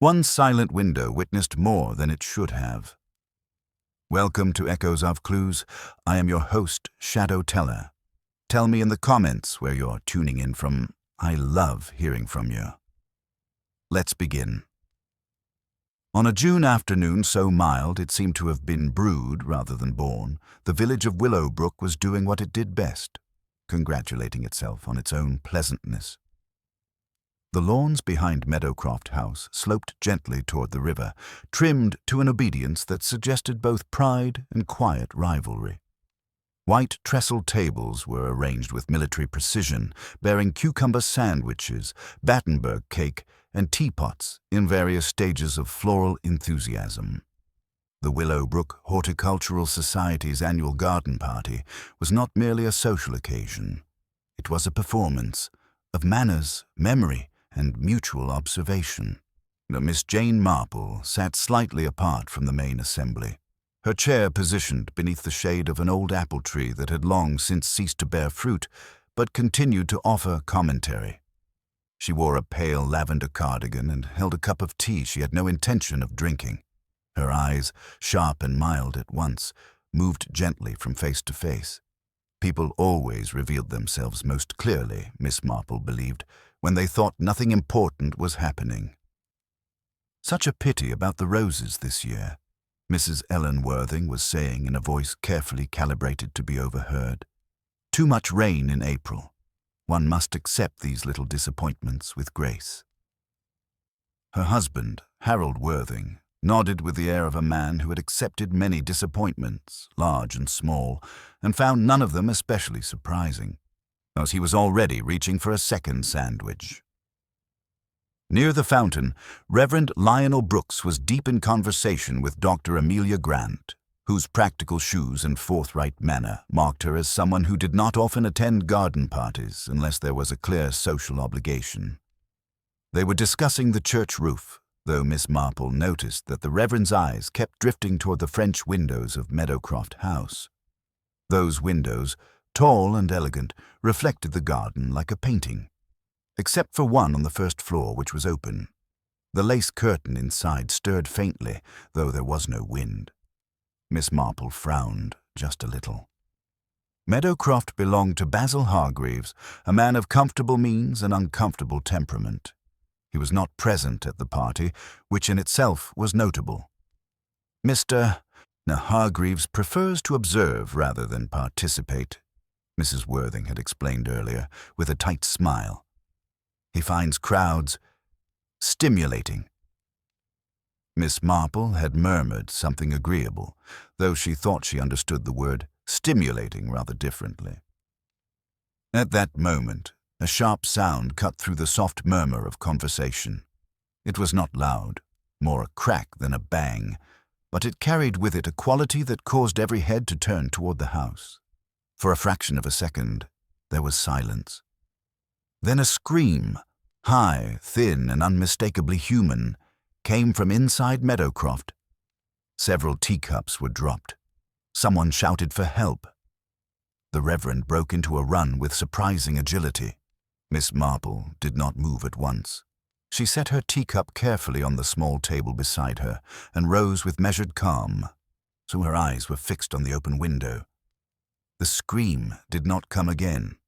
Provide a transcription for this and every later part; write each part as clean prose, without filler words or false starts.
One silent window witnessed more than it should have. Welcome to Echoes of Clues. I am your host, Shadow Teller. Tell me in the comments where you're tuning in from. I love hearing from you. Let's begin. On a June afternoon so mild it seemed to have been brewed rather than born, the village of Willowbrook was doing what it did best, congratulating itself on its own pleasantness. The lawns behind Meadowcroft House sloped gently toward the river, trimmed to an obedience that suggested both pride and quiet rivalry. White trestle tables were arranged with military precision, bearing cucumber sandwiches, Battenberg cake, and teapots in various stages of floral enthusiasm. The Willowbrook Horticultural Society's annual garden party was not merely a social occasion. It was a performance of manners, memory, and mutual observation. Miss Jane Marple sat slightly apart from the main assembly, her chair positioned beneath the shade of an old apple tree that had long since ceased to bear fruit, but continued to offer commentary. She wore a pale lavender cardigan and held a cup of tea she had no intention of drinking. Her eyes, sharp and mild at once, moved gently from face to face. People always revealed themselves most clearly, Miss Marple believed, when they thought nothing important was happening. Such a pity about the roses this year, Mrs. Ellen Worthing was saying in a voice carefully calibrated to be overheard. Too much rain in April. One must accept these little disappointments with grace. Her husband, Harold Worthing, nodded with the air of a man who had accepted many disappointments, large and small, and found none of them especially surprising, as he was already reaching for a second sandwich. Near the fountain, Reverend Lionel Brooks was deep in conversation with Dr. Amelia Grant, whose practical shoes and forthright manner marked her as someone who did not often attend garden parties unless there was a clear social obligation. They were discussing the church roof, though Miss Marple noticed that the Reverend's eyes kept drifting toward the French windows of Meadowcroft House. Those windows, tall and elegant, reflected the garden like a painting, except for one on the first floor which was open. The lace curtain inside stirred faintly, though there was no wind. Miss Marple frowned just a little. Meadowcroft belonged to Basil Hargreaves, a man of comfortable means and uncomfortable temperament. He was not present at the party, which in itself was notable. Mr. Hargreaves prefers to observe rather than participate, Mrs. Worthing had explained earlier, with a tight smile. He finds crowds stimulating. Miss Marple had murmured something agreeable, though she thought she understood the word stimulating rather differently. At that moment, a sharp sound cut through the soft murmur of conversation. It was not loud, more a crack than a bang, but it carried with it a quality that caused every head to turn toward the house. For a fraction of a second, there was silence. Then a scream, high, thin, and unmistakably human, came from inside Meadowcroft. Several teacups were dropped. Someone shouted for help. The Reverend broke into a run with surprising agility. Miss Marple did not move at once. She set her teacup carefully on the small table beside her and rose with measured calm, so her eyes were fixed on the open window. The scream did not come again.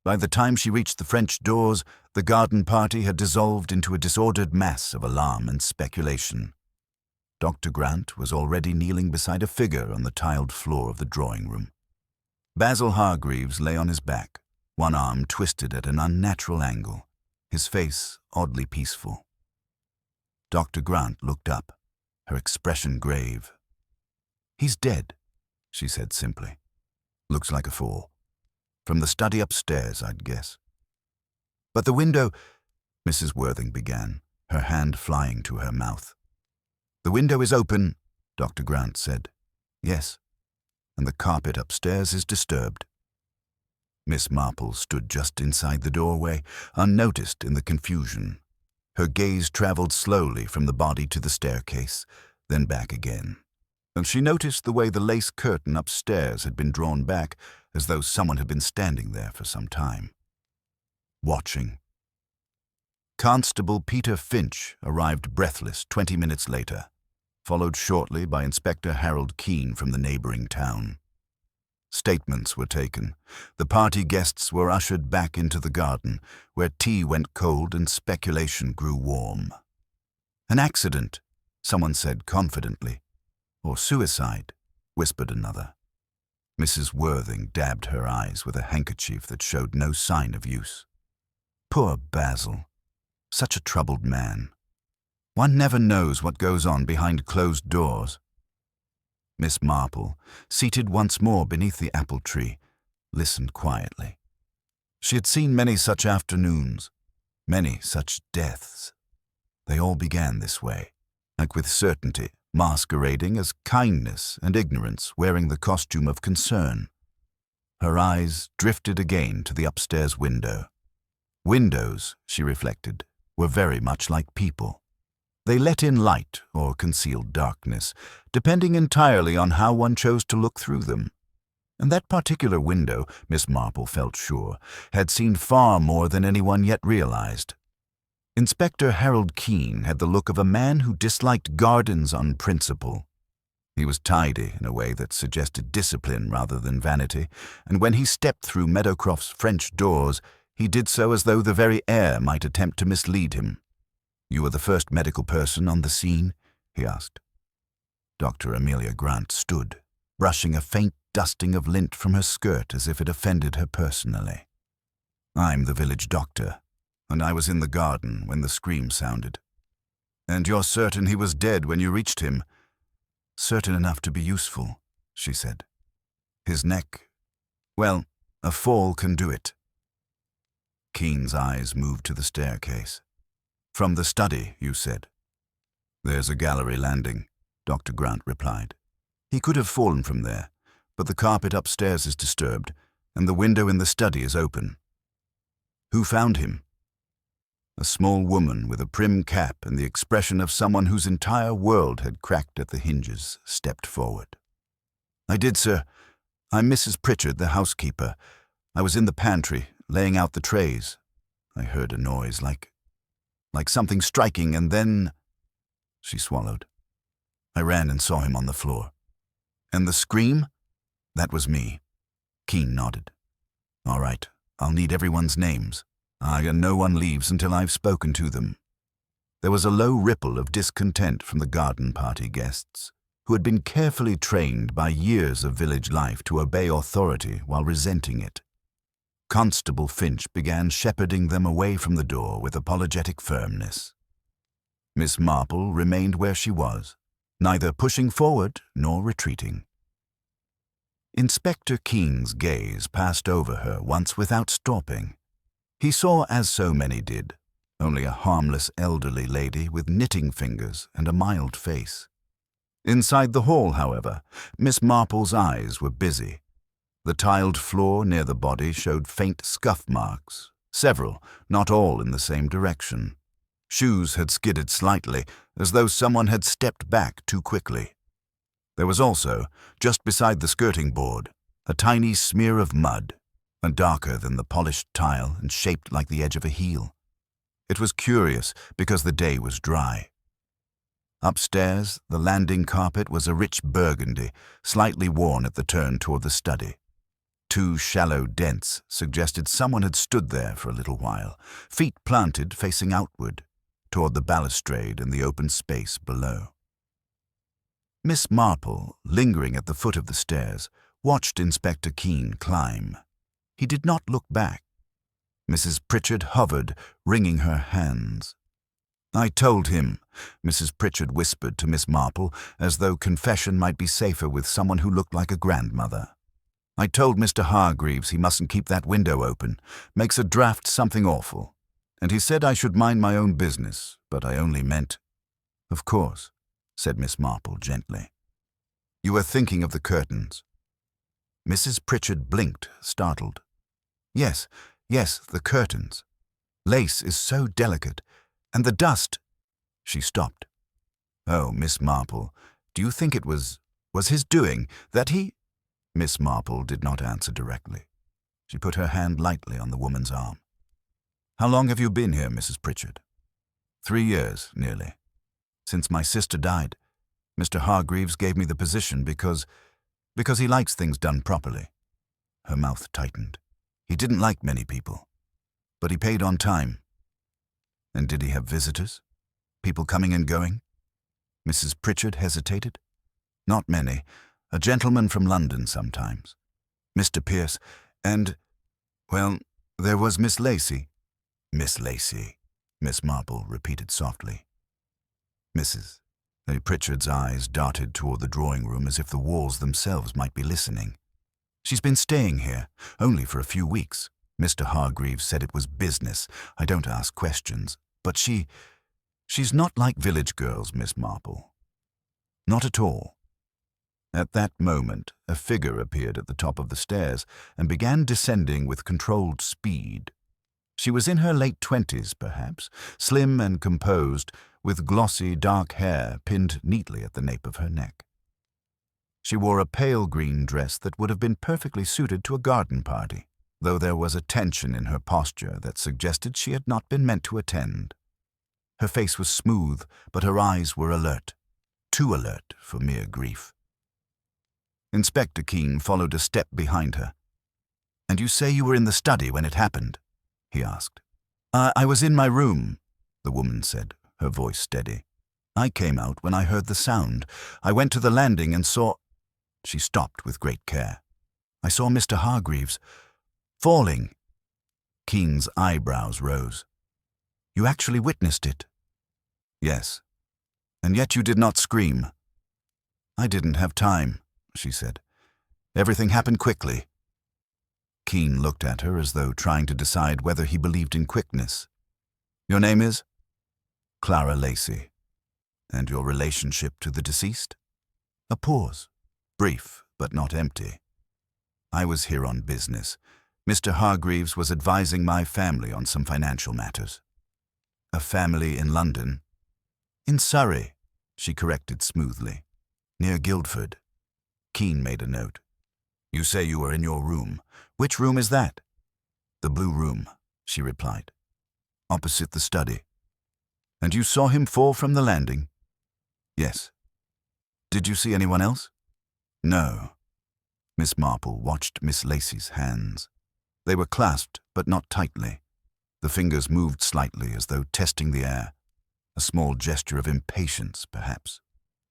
By the time she reached the French doors, the garden party had dissolved into a disordered mass of alarm and speculation. Dr. Grant was already kneeling beside a figure on the tiled floor of the drawing-room. Basil Hargreaves lay on his back, one arm twisted at an unnatural angle, his face oddly peaceful. Dr. Grant looked up, her expression grave. "He's dead," she said simply. "Looks like a fall. From the study upstairs, I'd guess." "But the window—" Mrs. Worthing began, her hand flying to her mouth. "The window is open," Dr. Grant said. "Yes, and the carpet upstairs is disturbed." Miss Marple stood just inside the doorway, unnoticed in the confusion. Her gaze traveled slowly from the body to the staircase, then back again. And she noticed the way the lace curtain upstairs had been drawn back, as though someone had been standing there for some time, watching. Constable Peter Finch arrived breathless 20 minutes later, followed shortly by Inspector Harold Keene from the neighboring town. Statements were taken. The party guests were ushered back into the garden, where tea went cold and speculation grew warm. An accident, someone said confidently. Or suicide, whispered another. Mrs. Worthing dabbed her eyes with a handkerchief that showed no sign of use. Poor Basil. Such a troubled man. One never knows what goes on behind closed doors. Miss Marple, seated once more beneath the apple tree, listened quietly. She had seen many such afternoons, many such deaths. They all began this way, like with certainty, masquerading as kindness and ignorance wearing the costume of concern. Her eyes drifted again to the upstairs window. Windows, she reflected, were very much like people. They let in light or concealed darkness, depending entirely on how one chose to look through them. And that particular window, Miss Marple felt sure, had seen far more than anyone yet realized. Inspector Harold Keene had the look of a man who disliked gardens on principle. He was tidy in a way that suggested discipline rather than vanity, and when he stepped through Meadowcroft's French doors, he did so as though the very air might attempt to mislead him. "You were the first medical person on the scene?" he asked. Dr. Amelia Grant stood, brushing a faint dusting of lint from her skirt as if it offended her personally. "I'm the village doctor, and I was in the garden when the scream sounded." "And you're certain he was dead when you reached him?" "Certain enough to be useful," she said. "His neck, well, a fall can do it." Keene's eyes moved to the staircase. "From the study, you said?" "There's a gallery landing," Dr. Grant replied. "He could have fallen from there, but the carpet upstairs is disturbed, and the window in the study is open." "Who found him?" A small woman with a prim cap and the expression of someone whose entire world had cracked at the hinges stepped forward. "I did, sir. I'm Mrs. Pritchard, the housekeeper. I was in the pantry, laying out the trays. I heard a noise like something striking, and then—" She swallowed. "I ran and saw him on the floor." "And the scream?" "That was me." Keene nodded. "All right, I'll need everyone's names. And no one leaves until I've spoken to them." There was a low ripple of discontent from the garden party guests, who had been carefully trained by years of village life to obey authority while resenting it. Constable Finch began shepherding them away from the door with apologetic firmness. Miss Marple remained where she was, neither pushing forward nor retreating. Inspector Keene's gaze passed over her once without stopping. He saw, as so many did, only a harmless elderly lady with knitting fingers and a mild face. Inside the hall, however, Miss Marple's eyes were busy. The tiled floor near the body showed faint scuff marks, several, not all in the same direction. Shoes had skidded slightly, as though someone had stepped back too quickly. There was also, just beside the skirting board, a tiny smear of mud, darker than the polished tile and shaped like the edge of a heel. It was curious because the day was dry. Upstairs, the landing carpet was a rich burgundy, slightly worn at the turn toward the study. 2 shallow dents suggested someone had stood there for a little while, feet planted facing outward, toward the balustrade and the open space below. Miss Marple, lingering at the foot of the stairs, watched Inspector Keene climb. He did not look back. Mrs. Pritchard hovered, wringing her hands. "I told him," Mrs. Pritchard whispered to Miss Marple, as though confession might be safer with someone who looked like a grandmother. "I told Mr. Hargreaves he mustn't keep that window open. Makes a draught something awful. And he said I should mind my own business, but I only meant—" "Of course," said Miss Marple gently. "You were thinking of the curtains." Mrs. Pritchard blinked, startled. Yes, the curtains. Lace is so delicate, and the dust—" She stopped. "Oh, Miss Marple, do you think it was his doing, that he—" Miss Marple did not answer directly. She put her hand lightly on the woman's arm. "How long have you been here, Mrs. Pritchard?" 3 years, nearly. Since my sister died, Mr. Hargreaves gave me the position because he likes things done properly. Her mouth tightened. He didn't like many people, but he paid on time. And did he have visitors? People coming and going? Mrs. Pritchard hesitated. Not many. A gentleman from London sometimes. Mr. Pierce, and, well, there was Miss Lacey. Miss Lacey, Miss Marple repeated softly. Mrs. Pritchard's eyes darted toward the drawing room as if the walls themselves might be listening. She's been staying here, only for a few weeks. Mr. Hargreaves said it was business. I don't ask questions. But she's not like village girls, Miss Marple. Not at all. At that moment, a figure appeared at the top of the stairs and began descending with controlled speed. She was in her late 20s, perhaps, slim and composed, with glossy dark hair pinned neatly at the nape of her neck. She wore a pale green dress that would have been perfectly suited to a garden party, though there was a tension in her posture that suggested she had not been meant to attend. Her face was smooth, but her eyes were alert, too alert for mere grief. Inspector Keene followed a step behind her. "And you say you were in the study when it happened?" he asked. I was in my room," the woman said, her voice steady. "I came out when I heard the sound. I went to the landing and saw—" She stopped with great care. "I saw Mr. Hargreaves falling." Keene's eyebrows rose. "You actually witnessed it?" "Yes. And yet you did not scream." "I didn't have time," she said. "Everything happened quickly." Keene looked at her as though trying to decide whether he believed in quickness. "Your name is?" "Clara Lacey." "And your relationship to the deceased?" A pause, brief but not empty. "I was here on business. Mr. Hargreaves was advising my family on some financial matters." "A family in London?" "In Surrey," she corrected smoothly. "Near Guildford." Keene made a note. "You say you were in your room. Which room is that?" "The blue room," she replied. "Opposite the study." "And you saw him fall from the landing?" "Yes." "Did you see anyone else?" "No." Miss Marple watched Miss Lacey's hands. They were clasped, but not tightly. The fingers moved slightly as though testing the air. A small gesture of impatience, perhaps,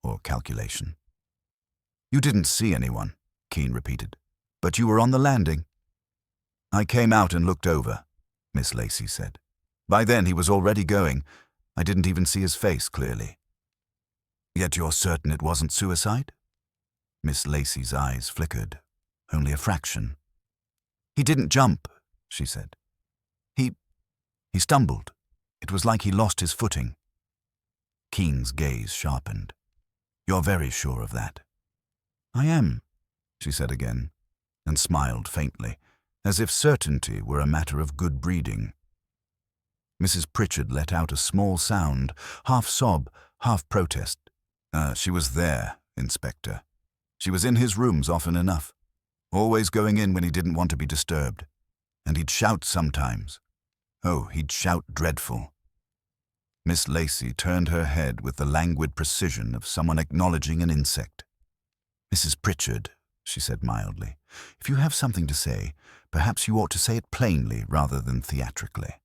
or calculation. "You didn't see anyone," Keene repeated. "But you were on the landing." "I came out and looked over," Miss Lacey said. "By then he was already going. I didn't even see his face clearly." "Yet you're certain it wasn't suicide?" Miss Lacey's eyes flickered. "Only a fraction." "He didn't jump," she said. He stumbled. It was like he lost his footing." Keene's gaze sharpened. "You're very sure of that?" "I am," she said again, and smiled faintly, as if certainty were a matter of good breeding. Mrs. Pritchard let out a small sound, half sob, half protest. She was there, Inspector. She was in his rooms often enough, always going in when he didn't want to be disturbed. And he'd shout sometimes. Oh, he'd shout dreadful." Miss Lacey turned her head with the languid precision of someone acknowledging an insect. "Mrs. Pritchard," she said mildly, "if you have something to say, perhaps you ought to say it plainly rather than theatrically."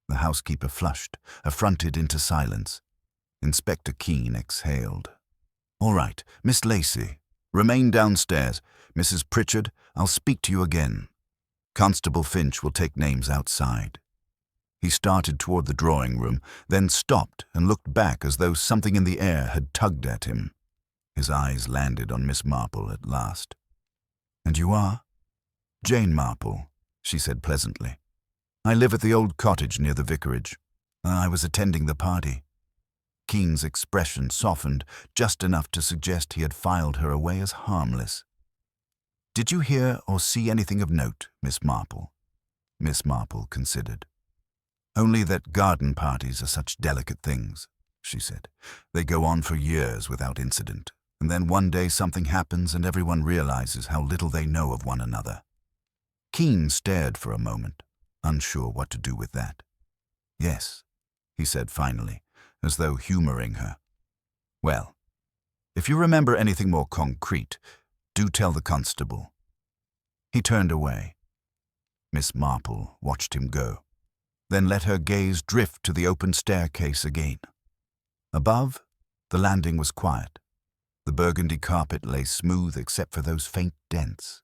The housekeeper flushed, affronted into silence. Inspector Keene exhaled. "All right, Miss Lacey, remain downstairs. Mrs. Pritchard, I'll speak to you again. Constable Finch will take names outside." He started toward the drawing room, then stopped and looked back as though something in the air had tugged at him. His eyes landed on Miss Marple at last. "And you are?" "Jane Marple," she said pleasantly. "I live at the old cottage near the vicarage. I was attending the party." Keene's expression softened just enough to suggest he had filed her away as harmless. "Did you hear or see anything of note, Miss Marple?" Miss Marple considered. "Only that garden parties are such delicate things," she said. "They go on for years without incident, and then one day something happens and everyone realizes how little they know of one another." Keene stared for a moment, unsure what to do with that. "Yes," he said finally, as though humoring her. "Well, if you remember anything more concrete, do tell the constable." He turned away. Miss Marple watched him go, then let her gaze drift to the open staircase again. Above, the landing was quiet. The burgundy carpet lay smooth except for those faint dents.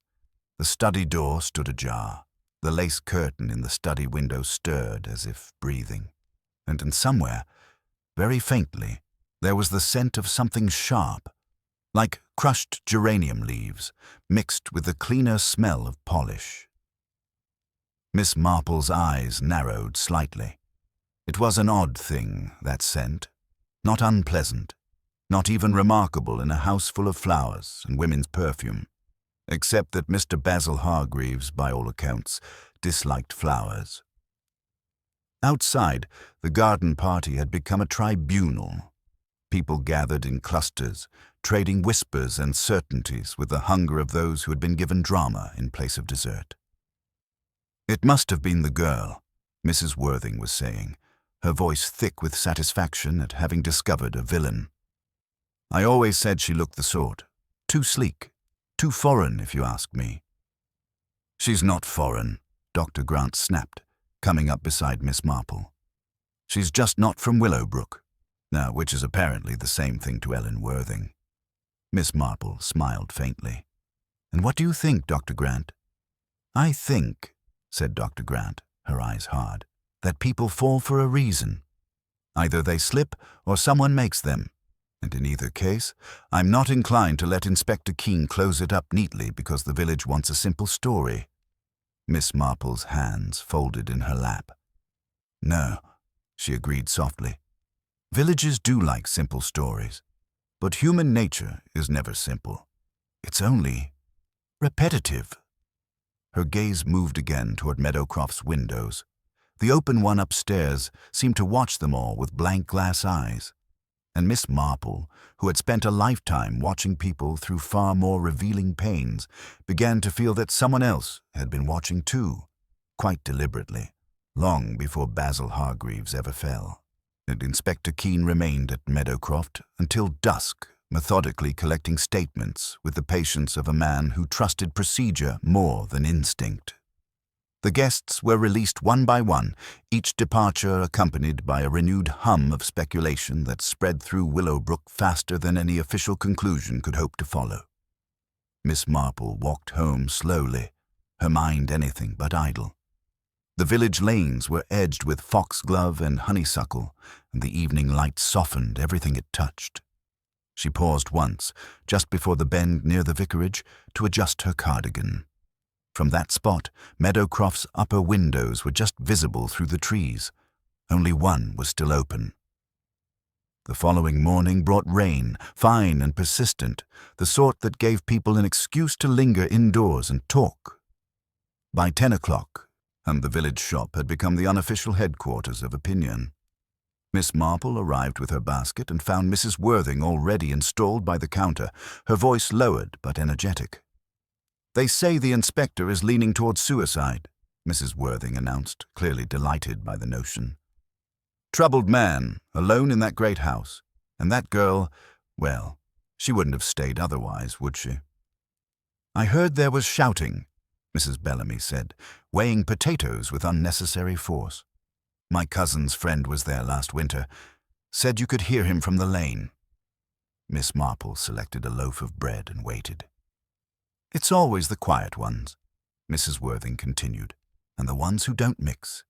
The study door stood ajar. The lace curtain in the study window stirred as if breathing. And in somewhere, very faintly, there was the scent of something sharp, like crushed geranium leaves, mixed with the cleaner smell of polish. Miss Marple's eyes narrowed slightly. It was an odd thing, that scent. Not unpleasant, not even remarkable in a house full of flowers and women's perfume, except that Mr. Basil Hargreaves, by all accounts, disliked flowers. Outside, the garden party had become a tribunal. People gathered in clusters, trading whispers and certainties with the hunger of those who had been given drama in place of dessert. "It must have been the girl," Mrs. Worthing was saying, her voice thick with satisfaction at having discovered a villain. "I always said she looked the sort. Too sleek, too foreign, if you ask me." "She's not foreign," Dr. Grant snapped, coming up beside Miss Marple. "She's just not from Willowbrook," now which is apparently the same thing to Ellen Worthing. Miss Marple smiled faintly. "And what do you think, Dr. Grant?" "I think," said Dr. Grant, her eyes hard, "that people fall for a reason. Either they slip or someone makes them, and in either case, I'm not inclined to let Inspector Keene close it up neatly because the village wants a simple story." Miss Marple's hands folded in her lap. "No," she agreed softly. "Villages do like simple stories, but human nature is never simple. It's only repetitive." Her gaze moved again toward Meadowcroft's windows. The open one upstairs seemed to watch them all with blank glass eyes. And Miss Marple, who had spent a lifetime watching people through far more revealing panes, began to feel that someone else had been watching too, quite deliberately, long before Basil Hargreaves ever fell. And Inspector Keene remained at Meadowcroft until dusk, methodically collecting statements with the patience of a man who trusted procedure more than instinct. The guests were released one by one, each departure accompanied by a renewed hum of speculation that spread through Willowbrook faster than any official conclusion could hope to follow. Miss Marple walked home slowly, her mind anything but idle. The village lanes were edged with foxglove and honeysuckle, and the evening light softened everything it touched. She paused once, just before the bend near the vicarage, to adjust her cardigan. From that spot, Meadowcroft's upper windows were just visible through the trees. Only one was still open. The following morning brought rain, fine and persistent, the sort that gave people an excuse to linger indoors and talk. By 10 o'clock, and the village shop had become the unofficial headquarters of opinion. Miss Marple arrived with her basket and found Mrs. Worthing already installed by the counter, her voice lowered but energetic. "They say the inspector is leaning towards suicide," Mrs. Worthing announced, clearly delighted by the notion. "Troubled man, alone in that great house. And that girl, well, she wouldn't have stayed otherwise, would she?" "I heard there was shouting," Mrs. Bellamy said, weighing potatoes with unnecessary force. "My cousin's friend was there last winter. Said you could hear him from the lane." Miss Marple selected a loaf of bread and waited. "It's always the quiet ones," Mrs. Worthing continued, "and the ones who don't mix.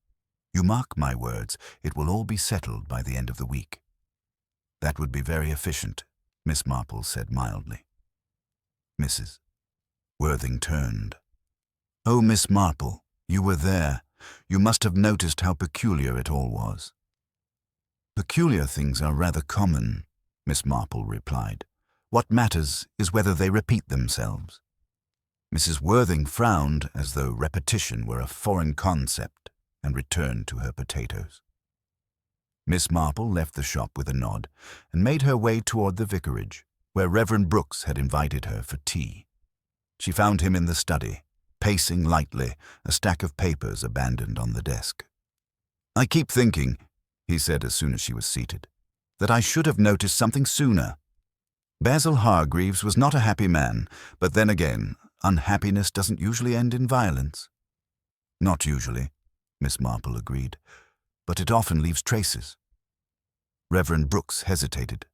You mark my words, it will all be settled by the end of the week." "That would be very efficient," Miss Marple said mildly. Mrs. Worthing turned. "Oh, Miss Marple, you were there. You must have noticed how peculiar it all was." "Peculiar things are rather common," Miss Marple replied. "What matters is whether they repeat themselves." Mrs. Worthing frowned as though repetition were a foreign concept and returned to her potatoes. Miss Marple left the shop with a nod and made her way toward the vicarage, where Reverend Brooks had invited her for tea. She found him in the study, pacing lightly, a stack of papers abandoned on the desk. "I keep thinking," he said as soon as she was seated, "that I should have noticed something sooner. Basil Hargreaves was not a happy man, but then again, unhappiness doesn't usually end in violence." "Not usually," Miss Marple agreed, "but it often leaves traces." Reverend Brooks hesitated.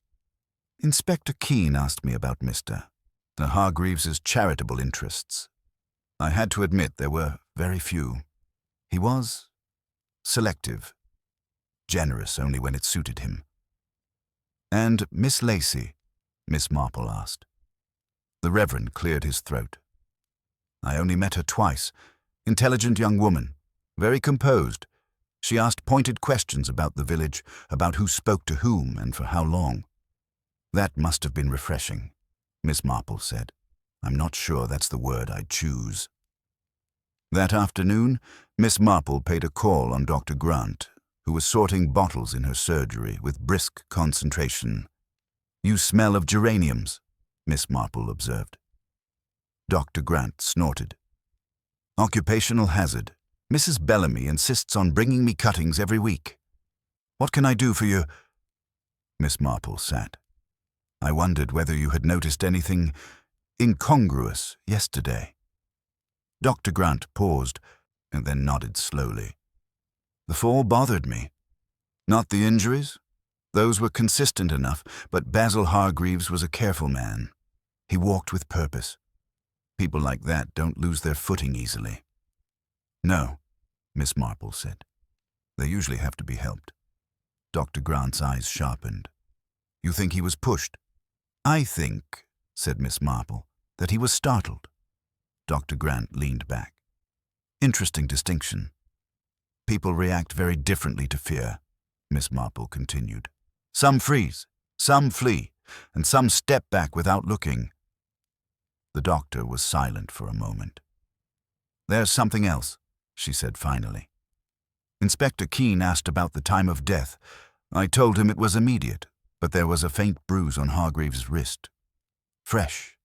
"Inspector Keene asked me about Mr. Hargreaves's charitable interests. I had to admit there were very few. He was selective, generous only when it suited him." "And Miss Lacey?" Miss Marple asked. The Reverend cleared his throat. "I only met her twice. Intelligent young woman, very composed. She asked pointed questions about the village, about who spoke to whom and for how long." "That must have been refreshing," Miss Marple said. "I'm not sure that's the word I'd choose." That afternoon, Miss Marple paid a call on Dr. Grant, who was sorting bottles in her surgery with brisk concentration. "You smell of geraniums," Miss Marple observed. Dr. Grant snorted. "Occupational hazard. Mrs. Bellamy insists on bringing me cuttings every week. What can I do for you?" Miss Marple sat. "I wondered whether you had noticed anything incongruous yesterday." Dr. Grant paused and then nodded slowly. "The fall bothered me. Not the injuries. Those were consistent enough, but Basil Hargreaves was a careful man. He walked with purpose. People like that don't lose their footing easily." "No," Miss Marple said. "They usually have to be helped." Dr. Grant's eyes sharpened. "You think he was pushed?" "I think," said Miss Marple, "that he was startled." Dr. Grant leaned back. "Interesting distinction. People react very differently to fear," Miss Marple continued. "Some freeze, some flee, and some step back without looking." The doctor was silent for a moment. "There's something else," she said finally. "Inspector Keene asked about the time of death. I told him it was immediate, but there was a faint bruise on Hargreaves' wrist. Fresh,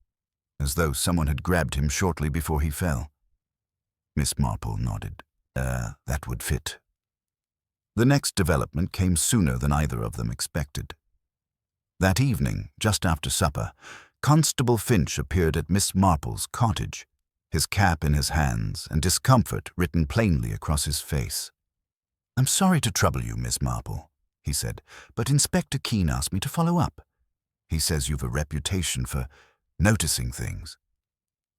as though someone had grabbed him shortly before he fell." Miss Marple nodded. That would fit." The next development came sooner than either of them expected. That evening, just after supper, Constable Finch appeared at Miss Marple's cottage, his cap in his hands and discomfort written plainly across his face. "I'm sorry to trouble you, Miss Marple," he said, "but Inspector Keene asked me to follow up. He says you've a reputation for noticing things."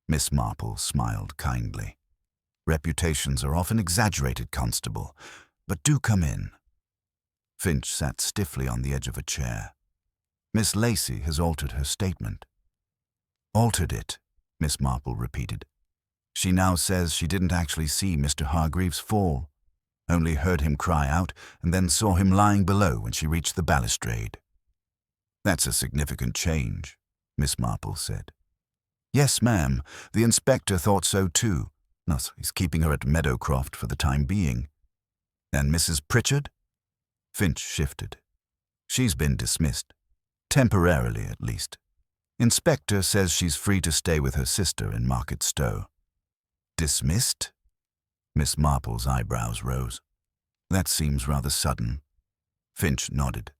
Miss Marple smiled kindly. "Reputations are often exaggerated, Constable, but do come in." Finch sat stiffly on the edge of a chair. "Miss Lacey has altered her statement." "Altered it," Miss Marple repeated. "She now says she didn't actually see Mr. Hargreaves fall, only heard him cry out and then saw him lying below when she reached the balustrade." "That's a significant change," Miss Marple said. "Yes, ma'am. The inspector thought so too. Thus, he's keeping her at Meadowcroft for the time being." "And Mrs. Pritchard?" Finch shifted. "She's been dismissed. Temporarily, at least. Inspector says she's free to stay with her sister in Market Stowe." "Dismissed?" Miss Marple's eyebrows rose. "That seems rather sudden." Finch nodded.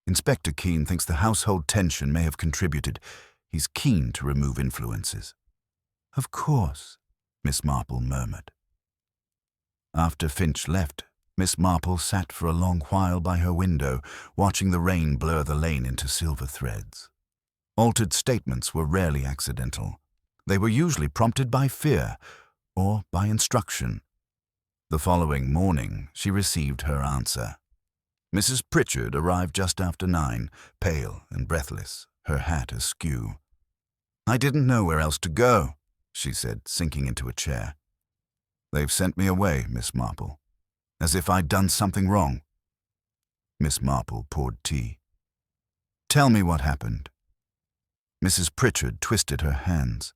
"Inspector Keene thinks the household tension may have contributed. He's keen to remove influences." "Of course," Miss Marple murmured. After Finch left, Miss Marple sat for a long while by her window, watching the rain blur the lane into silver threads. Altered statements were rarely accidental. They were usually prompted by fear or by instruction. The following morning, she received her answer. Mrs. Pritchard arrived just after 9, pale and breathless, her hat askew. "I didn't know where else to go," she said, sinking into a chair. "They've sent me away, Miss Marple, as if I'd done something wrong." Miss Marple poured tea. "Tell me what happened." Mrs. Pritchard twisted her hands.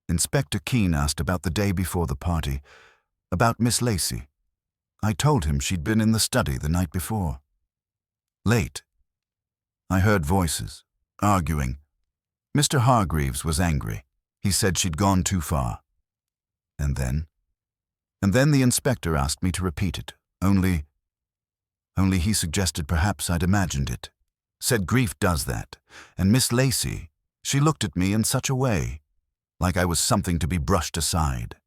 "Inspector Keene asked about the day before the party, about Miss Lacey. I told him she'd been in the study the night before. Late. I heard voices, arguing. Mr. Hargreaves was angry. He said she'd gone too far. And then the inspector asked me to repeat it, only..." Only he suggested perhaps I'd imagined it. Said grief does that. And Miss Lacey, she looked at me in such a way, like I was something to be brushed aside.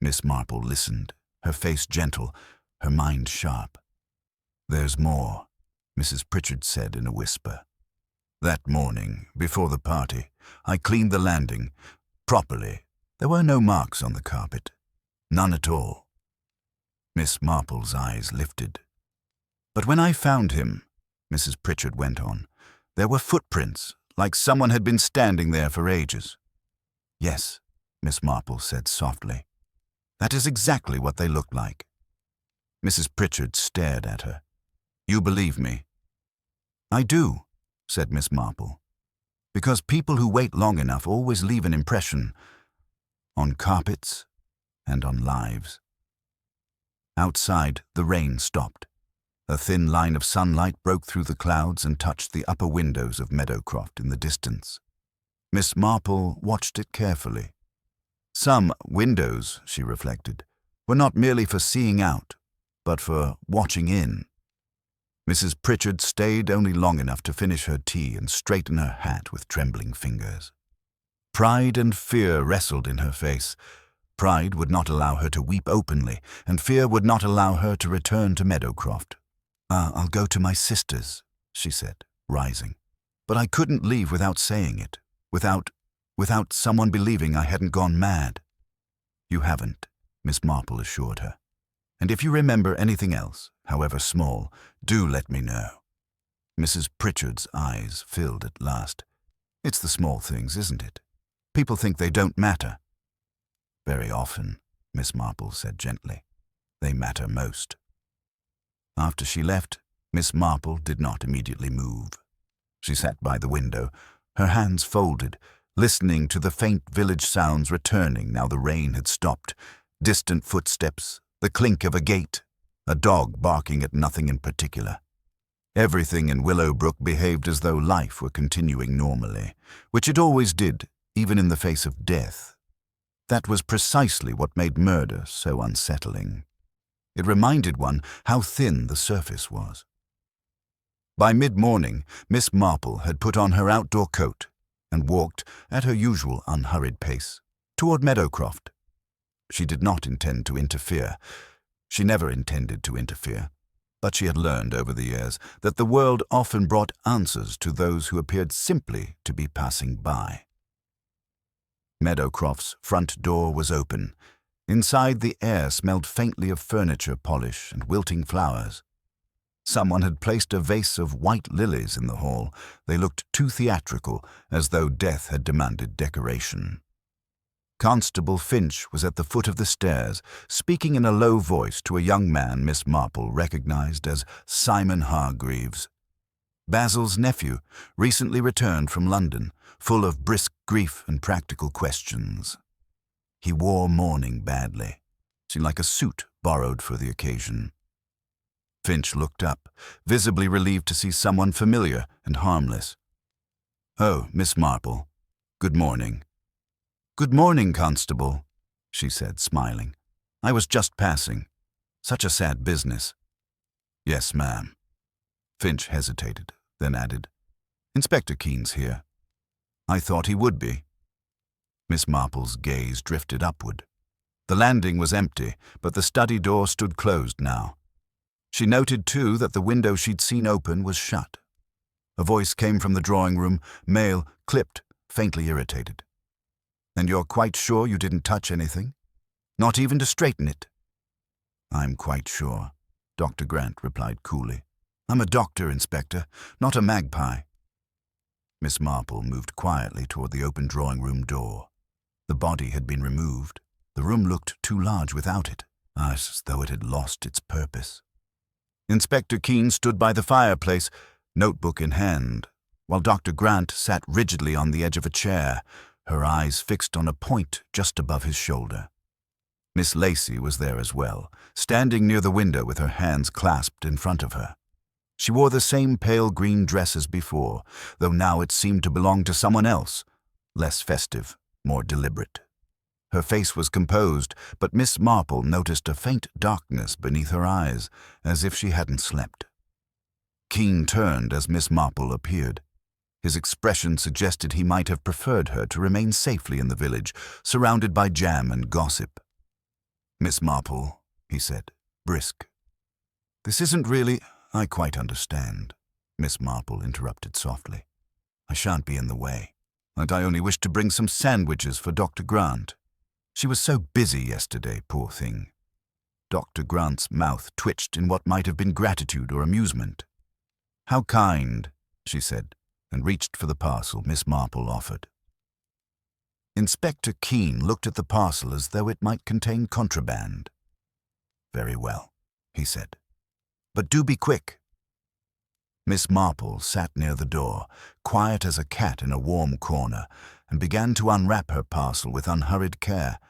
Miss Marple listened, her face gentle, her mind sharp. "There's more," Mrs. Pritchard said in a whisper. "That morning, before the party, I cleaned the landing properly. There were no marks on the carpet. None at all." Miss Marple's eyes lifted. "But when I found him," Mrs. Pritchard went on, "there were footprints, like someone had been standing there for ages." "Yes," Miss Marple said softly. "That is exactly what they looked like." Mrs. Pritchard stared at her. "You believe me?" "I do," said Miss Marple, "because people who wait long enough always leave an impression on carpets and on lives." Outside, the rain stopped. A thin line of sunlight broke through the clouds and touched the upper windows of Meadowcroft in the distance. Miss Marple watched it carefully. Some windows, she reflected, were not merely for seeing out, but for watching in. Mrs. Pritchard stayed only long enough to finish her tea and straighten her hat with trembling fingers. Pride and fear wrestled in her face. Pride would not allow her to weep openly, and fear would not allow her to return to Meadowcroft. "I'll go to my sister's," she said, rising. "But I couldn't leave without saying it, without someone believing I hadn't gone mad." "You haven't," Miss Marple assured her. "And if you remember anything else, however small, do let me know." Mrs. Pritchard's eyes filled at last. "It's the small things, isn't it? People think they don't matter." "Very often," Miss Marple said gently, "they matter most." After she left, Miss Marple did not immediately move. She sat by the window, her hands folded, listening to the faint village sounds returning now the rain had stopped, distant footsteps, the clink of a gate, a dog barking at nothing in particular. Everything in Willowbrook behaved as though life were continuing normally, which it always did, even in the face of death. That was precisely what made murder so unsettling. It reminded one how thin the surface was. By mid-morning, Miss Marple had put on her outdoor coat and walked, at her usual unhurried pace, toward Meadowcroft. She did not intend to interfere. She never intended to interfere. But she had learned over the years that the world often brought answers to those who appeared simply to be passing by. Meadowcroft's front door was open. Inside, the air smelled faintly of furniture polish and wilting flowers. Someone had placed a vase of white lilies in the hall. They looked too theatrical, as though death had demanded decoration. Constable Finch was at the foot of the stairs, speaking in a low voice to a young man Miss Marple recognized as Simon Hargreaves. Basil's nephew, recently returned from London, full of brisk grief and practical questions. He wore mourning badly, seemed like a suit borrowed for the occasion. Finch looked up, visibly relieved to see someone familiar and harmless. "Oh, Miss Marple. Good morning." "Good morning, Constable," she said, smiling. "I was just passing. Such a sad business." "Yes, ma'am." Finch hesitated, then added, "Inspector Keen's here." "I thought he would be." Miss Marple's gaze drifted upward. The landing was empty, but the study door stood closed now. She noted, too, that the window she'd seen open was shut. A voice came from the drawing room, male, clipped, faintly irritated. "And you're quite sure you didn't touch anything? Not even to straighten it?" "I'm quite sure," Dr. Grant replied coolly. "I'm a doctor, Inspector, not a magpie." Miss Marple moved quietly toward the open drawing-room door. The body had been removed. The room looked too large without it, as though it had lost its purpose. Inspector Keen stood by the fireplace, notebook in hand, while Dr. Grant sat rigidly on the edge of a chair, her eyes fixed on a point just above his shoulder. Miss Lacey was there as well, standing near the window with her hands clasped in front of her. She wore the same pale green dress as before, though now it seemed to belong to someone else, less festive, more deliberate. Her face was composed, but Miss Marple noticed a faint darkness beneath her eyes, as if she hadn't slept. Keene turned as Miss Marple appeared. His expression suggested he might have preferred her to remain safely in the village, surrounded by jam and gossip. "Miss Marple," he said, brisk. "This isn't really—" "I quite understand," Miss Marple interrupted softly. "I shan't be in the way, and I only wished to bring some sandwiches for Dr. Grant. She was so busy yesterday, poor thing." Dr. Grant's mouth twitched in what might have been gratitude or amusement. "How kind," she said, and reached for the parcel Miss Marple offered. Inspector Keene looked at the parcel as though it might contain contraband. "Very well," he said. "But do be quick." Miss Marple sat near the door, quiet as a cat in a warm corner, and began to unwrap her parcel with unhurried care.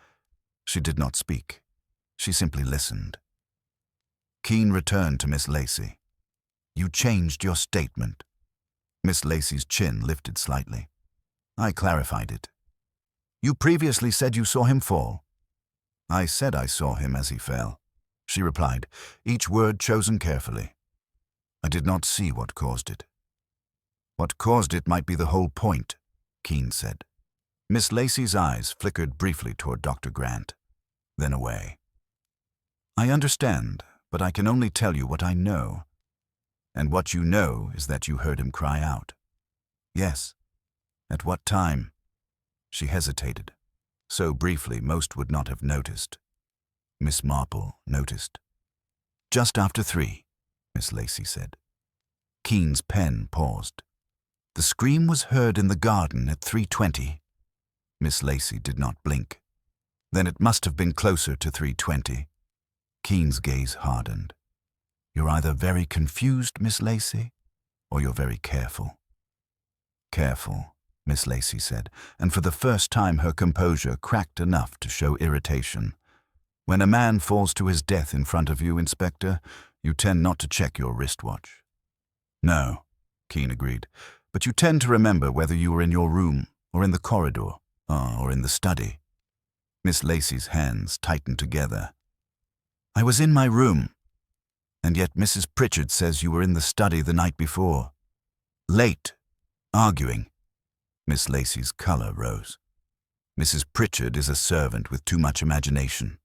She did not speak. She simply listened. Keene returned to Miss Lacey. "You changed your statement." Miss Lacey's chin lifted slightly. "I clarified it." "You previously said you saw him fall." "I said I saw him as he fell," she replied, each word chosen carefully. "I did not see what caused it." "What caused it might be the whole point," Keene said. Miss Lacey's eyes flickered briefly toward Dr. Grant, then away. "I understand, but I can only tell you what I know. And what you know is that you heard him cry out." "Yes." "At what time?" She hesitated, so briefly most would not have noticed. Miss Marple noticed. "Just after 3, Miss Lacey said. Keene's pen paused. "The scream was heard in the garden at 3:20. Miss Lacey did not blink. "Then it must have been closer to 3:20. Keene's gaze hardened. "You're either very confused, Miss Lacey, or you're very careful." "Careful," Miss Lacey said, and for the first time her composure cracked enough to show irritation. "When a man falls to his death in front of you, Inspector, you tend not to check your wristwatch." "No," Keene agreed, "but you tend to remember whether you were in your room, or in the corridor, or in the study." Miss Lacey's hands tightened together. "I was in my room. And yet Mrs. Pritchard says you were in the study the night before. Late. Arguing." Miss Lacey's color rose. "Mrs. Pritchard is a servant with too much imagination."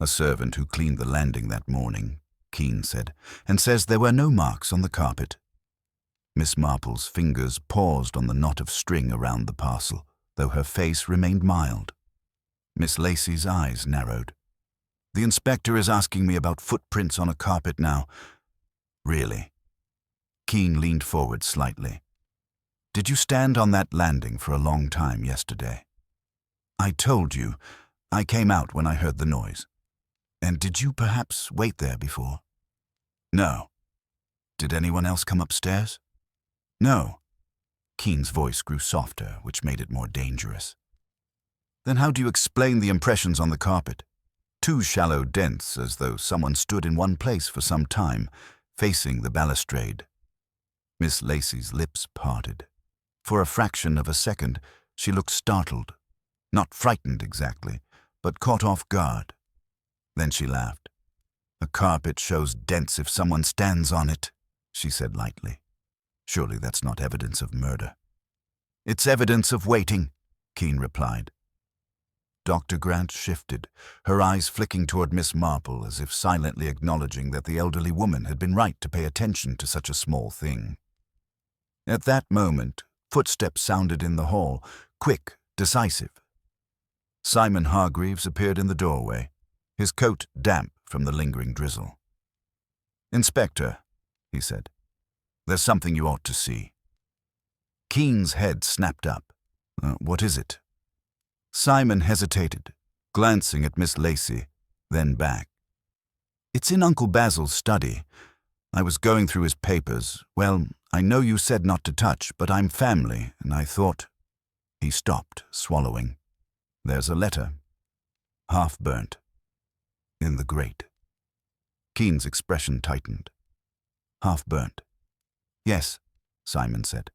"A servant who cleaned the landing that morning," Keene said, "and says there were no marks on the carpet." Miss Marple's fingers paused on the knot of string around the parcel, though her face remained mild. Miss Lacey's eyes narrowed. "The inspector is asking me about footprints on a carpet now." "Really?" Keene leaned forward slightly. "Did you stand on that landing for a long time yesterday?" "I told you. I came out when I heard the noise." "And did you perhaps wait there before?" "No." "Did anyone else come upstairs?" "No." Keene's voice grew softer, which made it more dangerous. "Then how do you explain the impressions on the carpet? 2 shallow dents, as though someone stood in one place for some time, facing the balustrade." Miss Lacey's lips parted. For a fraction of a second, she looked startled. Not frightened exactly, but caught off guard. Then she laughed. "A carpet shows dents if someone stands on it," she said lightly. "Surely that's not evidence of murder." "It's evidence of waiting," Keene replied. Dr. Grant shifted, her eyes flicking toward Miss Marple as if silently acknowledging that the elderly woman had been right to pay attention to such a small thing. At that moment, footsteps sounded in the hall, quick, decisive. Simon Hargreaves appeared in the doorway, his coat damp from the lingering drizzle. "Inspector," he said, "there's something you ought to see." Keene's head snapped up. What is it?" Simon hesitated, glancing at Miss Lacey, then back. "It's in Uncle Basil's study. I was going through his papers. Well, I know you said not to touch, but I'm family, and I thought—" He stopped, swallowing. "There's a letter. Half burnt. In the grate." Keene's expression tightened. "Half burnt." "Yes," Simon said,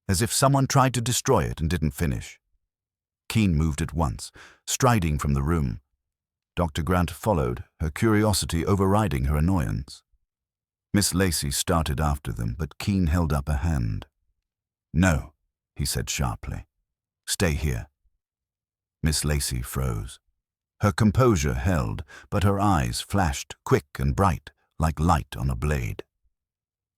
"as if someone tried to destroy it and didn't finish." Keene moved at once, striding from the room. Dr. Grant followed, her curiosity overriding her annoyance. Miss Lacey started after them, but Keene held up a hand. "No," he said sharply. "Stay here." Miss Lacey froze. Her composure held, but her eyes flashed quick and bright, like light on a blade.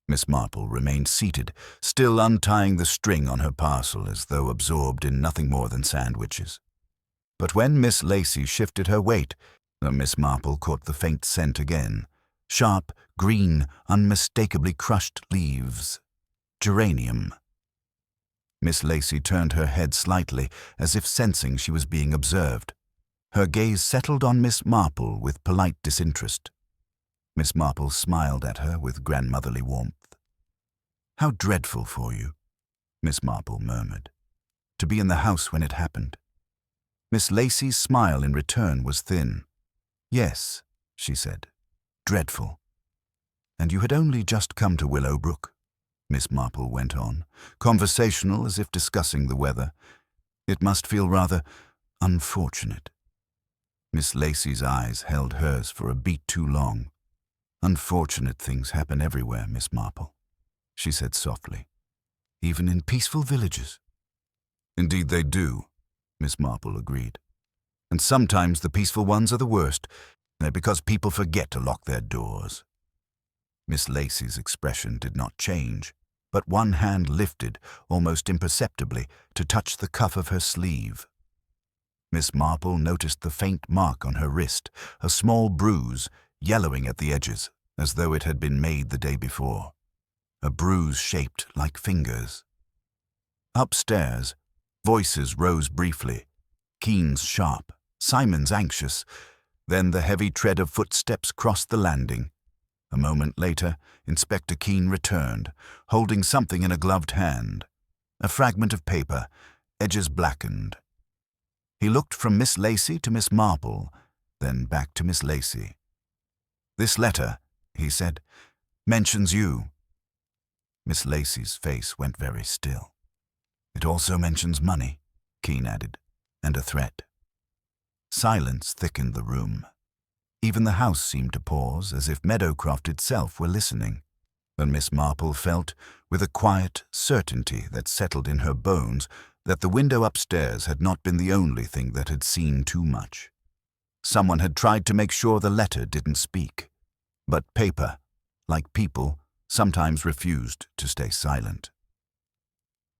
Miss Marple remained seated, still untying the string on her parcel as though absorbed in nothing more than sandwiches. But when Miss Lacey shifted her weight, Miss Marple caught the faint scent again. Sharp, green, unmistakably crushed leaves. Geranium. Miss Lacey turned her head slightly, as if sensing she was being observed. Her gaze settled on Miss Marple with polite disinterest. Miss Marple smiled at her with grandmotherly warmth. "How dreadful for you," Miss Marple murmured, "to be in the house when it happened." Miss Lacey's smile in return was thin. "Yes," she said, "dreadful." "And you had only just come to Willowbrook," Miss Marple went on, conversational as if discussing the weather. "It must feel rather unfortunate." Miss Lacey's eyes held hers for a beat too long. "Unfortunate things happen everywhere, Miss Marple," she said softly. "Even in peaceful villages." "Indeed they do," Miss Marple agreed. "And sometimes the peaceful ones are the worst, because people forget to lock their doors." Miss Lacey's expression did not change, but one hand lifted, almost imperceptibly, to touch the cuff of her sleeve. Miss Marple noticed the faint mark on her wrist, a small bruise, yellowing at the edges, as though it had been made the day before. A bruise shaped like fingers. Upstairs, voices rose briefly. Keene's sharp, Simon's anxious. Then the heavy tread of footsteps crossed the landing. A moment later, Inspector Keene returned, holding something in a gloved hand. A fragment of paper, edges blackened. He looked from Miss Lacey to Miss Marple, then back to Miss Lacey. "This letter," he said, "mentions you." Miss Lacey's face went very still. "It also mentions money," Keene added, "and a threat." Silence thickened the room. Even the house seemed to pause, as if Meadowcroft itself were listening. And Miss Marple felt, with a quiet certainty that settled in her bones, that the window upstairs had not been the only thing that had seen too much. Someone had tried to make sure the letter didn't speak. But paper, like people, sometimes refused to stay silent.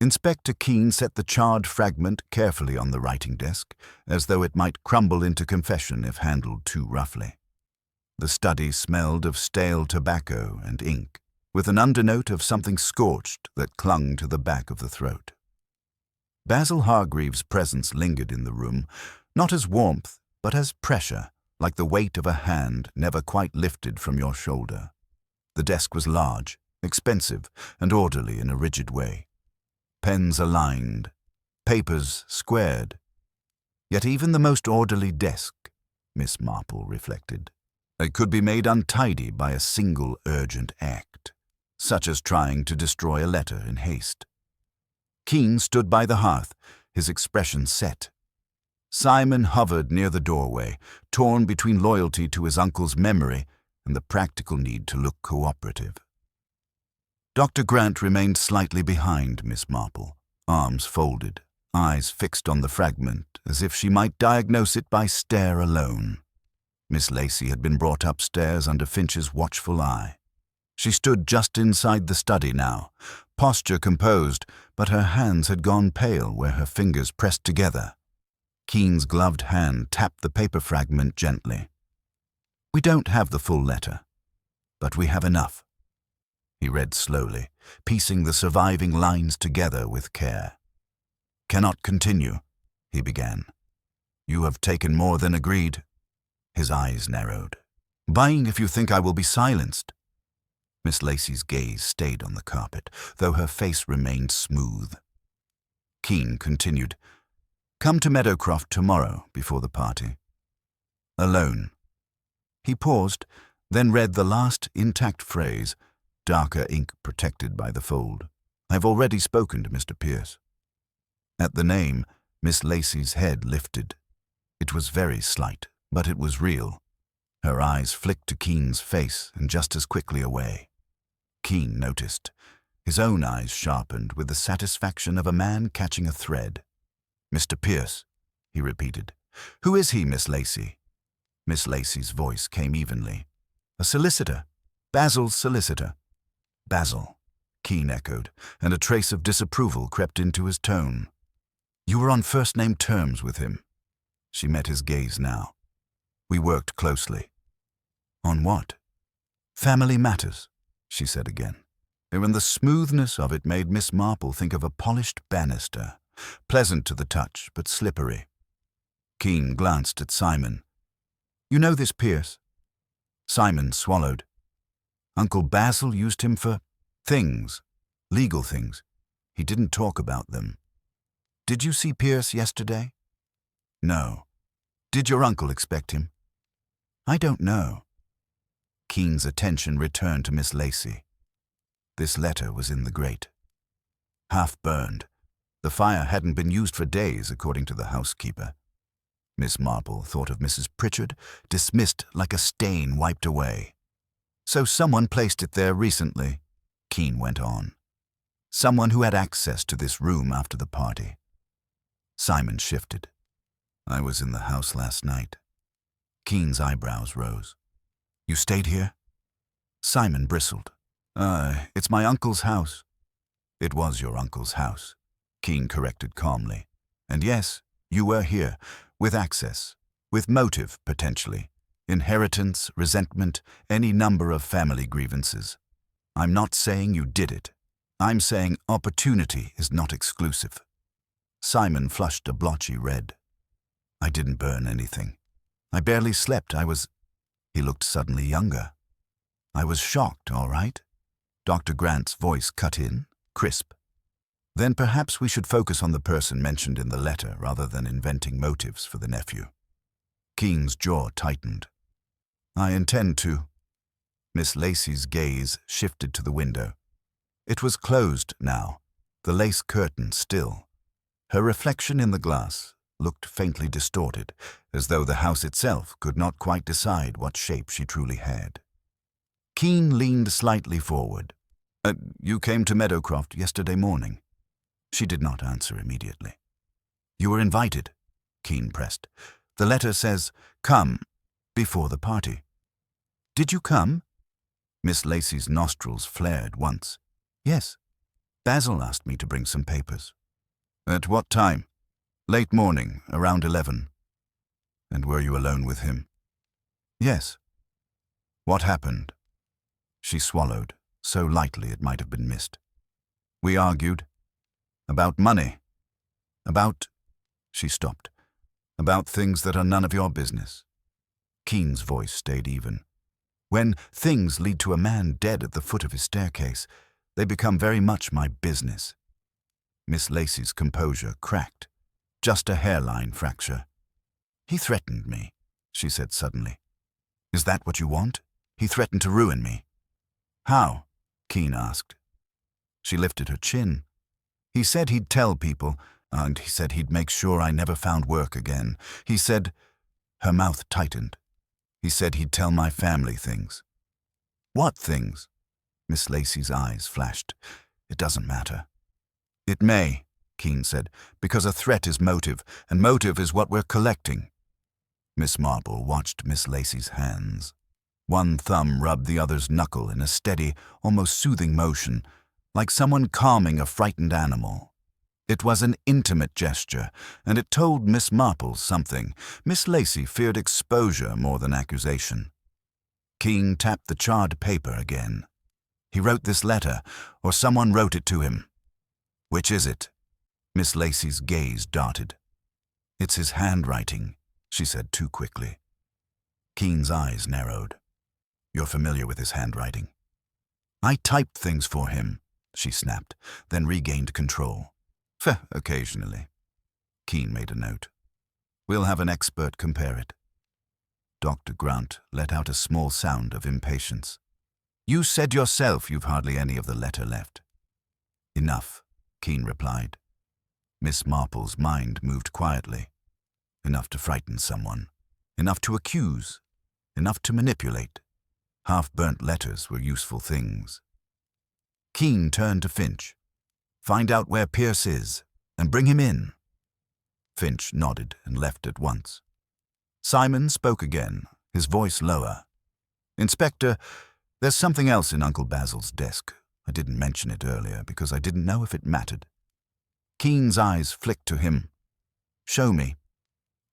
Inspector Keene set the charred fragment carefully on the writing desk, as though it might crumble into confession if handled too roughly. The study smelled of stale tobacco and ink, with an undernote of something scorched that clung to the back of the throat. Basil Hargreaves' presence lingered in the room, not as warmth, but as pressure, like the weight of a hand never quite lifted from your shoulder. The desk was large, expensive, and orderly in a rigid way. Pens aligned, papers squared. Yet even the most orderly desk, Miss Marple reflected, could be made untidy by a single urgent act, such as trying to destroy a letter in haste. Keene stood by the hearth, his expression set. Simon hovered near the doorway, torn between loyalty to his uncle's memory and the practical need to look cooperative. Dr. Grant remained slightly behind Miss Marple, arms folded, eyes fixed on the fragment, as if she might diagnose it by stare alone. Miss Lacey had been brought upstairs under Finch's watchful eye. She stood just inside the study now, posture composed, but her hands had gone pale where her fingers pressed together. Keene's gloved hand tapped the paper fragment gently. "We don't have the full letter, but we have enough." He read slowly, piecing the surviving lines together with care. "Cannot continue," he began. "You have taken more than agreed." His eyes narrowed. "Buying if you think I will be silenced." Miss Lacey's gaze stayed on the carpet, though her face remained smooth. Keene continued, "Come to Meadowcroft tomorrow before the party." "Alone." He paused, then read the last intact phrase, darker ink protected by the fold. "I've already spoken to Mr. Pierce." At the name, Miss Lacey's head lifted. It was very slight, but it was real. Her eyes flicked to Keen's face and just as quickly away. Keen noticed. His own eyes sharpened with the satisfaction of a man catching a thread. "Mr. Pierce," he repeated. "Who is he, Miss Lacey?" Miss Lacey's voice came evenly. "A solicitor. Basil's solicitor." "Basil," Keen echoed, and a trace of disapproval crept into his tone. "You were on first-name terms with him." She met his gaze now. "We worked closely." "On what?" "Family matters," she said again. And the smoothness of it made Miss Marple think of a polished banister, pleasant to the touch, but slippery. Keen glanced at Simon. "You know this Pierce?" Simon swallowed. "Uncle Basil used him for things, legal things. He didn't talk about them." "Did you see Pierce yesterday?" "No." "Did your uncle expect him?" "I don't know." Keen's attention returned to Miss Lacey. This letter was in the grate. Half burned. The fire hadn't been used for days, according to the housekeeper. Miss Marple thought of Mrs. Pritchard, dismissed like a stain wiped away. "So someone placed it there recently," Keen went on. "Someone who had access to this room after the party." Simon shifted. "I was in the house last night." Keen's eyebrows rose. "You stayed here?" Simon bristled. It's my uncle's house." "It was your uncle's house," Keen corrected calmly. "And yes, you were here, with access, with motive, potentially. Inheritance, resentment, any number of family grievances. I'm not saying you did it. I'm saying opportunity is not exclusive." Simon flushed a blotchy red. "I didn't burn anything. I barely slept. He looked suddenly younger. "I was shocked, all right." Dr. Grant's voice cut in, crisp. "Then perhaps we should focus on the person mentioned in the letter rather than inventing motives for the nephew." Keen's jaw tightened. "I intend to." Miss Lacey's gaze shifted to the window. It was closed now, the lace curtain still. Her reflection in the glass looked faintly distorted, as though the house itself could not quite decide what shape she truly had. Keen leaned slightly forward. You came to Meadowcroft yesterday morning." She did not answer immediately. "You were invited," Keen pressed. "The letter says, 'Come,' before the party." "Did you come?" Miss Lacey's nostrils flared once. "Yes. Basil asked me to bring some papers." "At what time?" "Late morning, around 11. "And were you alone with him?" "Yes." "What happened?" She swallowed, so lightly it might have been missed. "We argued. About money. About—" She stopped. "About things that are none of your business." Keen's voice stayed even. "When things lead to a man dead at the foot of his staircase, they become very much my business." Miss Lacey's composure cracked. Just a hairline fracture. "He threatened me," she said suddenly. "Is that what you want? He threatened to ruin me." "How?" Keen asked. She lifted her chin. "He said he'd tell people, and he said he'd make sure I never found work again. He said—" Her mouth tightened. "He said he'd tell my family things." "What things?" Miss Lacey's eyes flashed. "It doesn't matter." "It may," Keen said, "because a threat is motive, and motive is what we're collecting." Miss Marple watched Miss Lacey's hands. One thumb rubbed the other's knuckle in a steady, almost soothing motion, like someone calming a frightened animal. It was an intimate gesture, and it told Miss Marple something. Miss Lacey feared exposure more than accusation. Keen tapped the charred paper again. "He wrote this letter, or someone wrote it to him." "Which is it?" Miss Lacey's gaze darted. "It's his handwriting," she said too quickly. Keen's eyes narrowed. "You're familiar with his handwriting?" "I typed things for him," she snapped, then regained control. Occasionally." Keen made a note. "We'll have an expert compare it." Dr. Grant let out a small sound of impatience. "You said yourself you've hardly any of the letter left." "Enough," Keen replied. Miss Marple's mind moved quietly. Enough to frighten someone. Enough to accuse. Enough to manipulate. Half-burnt letters were useful things. Keene turned to Finch. "Find out where Pierce is, and bring him in." Finch nodded and left at once. Simon spoke again, his voice lower. "Inspector, there's something else in Uncle Basil's desk. I didn't mention it earlier because I didn't know if it mattered." Keene's eyes flicked to him. "Show me."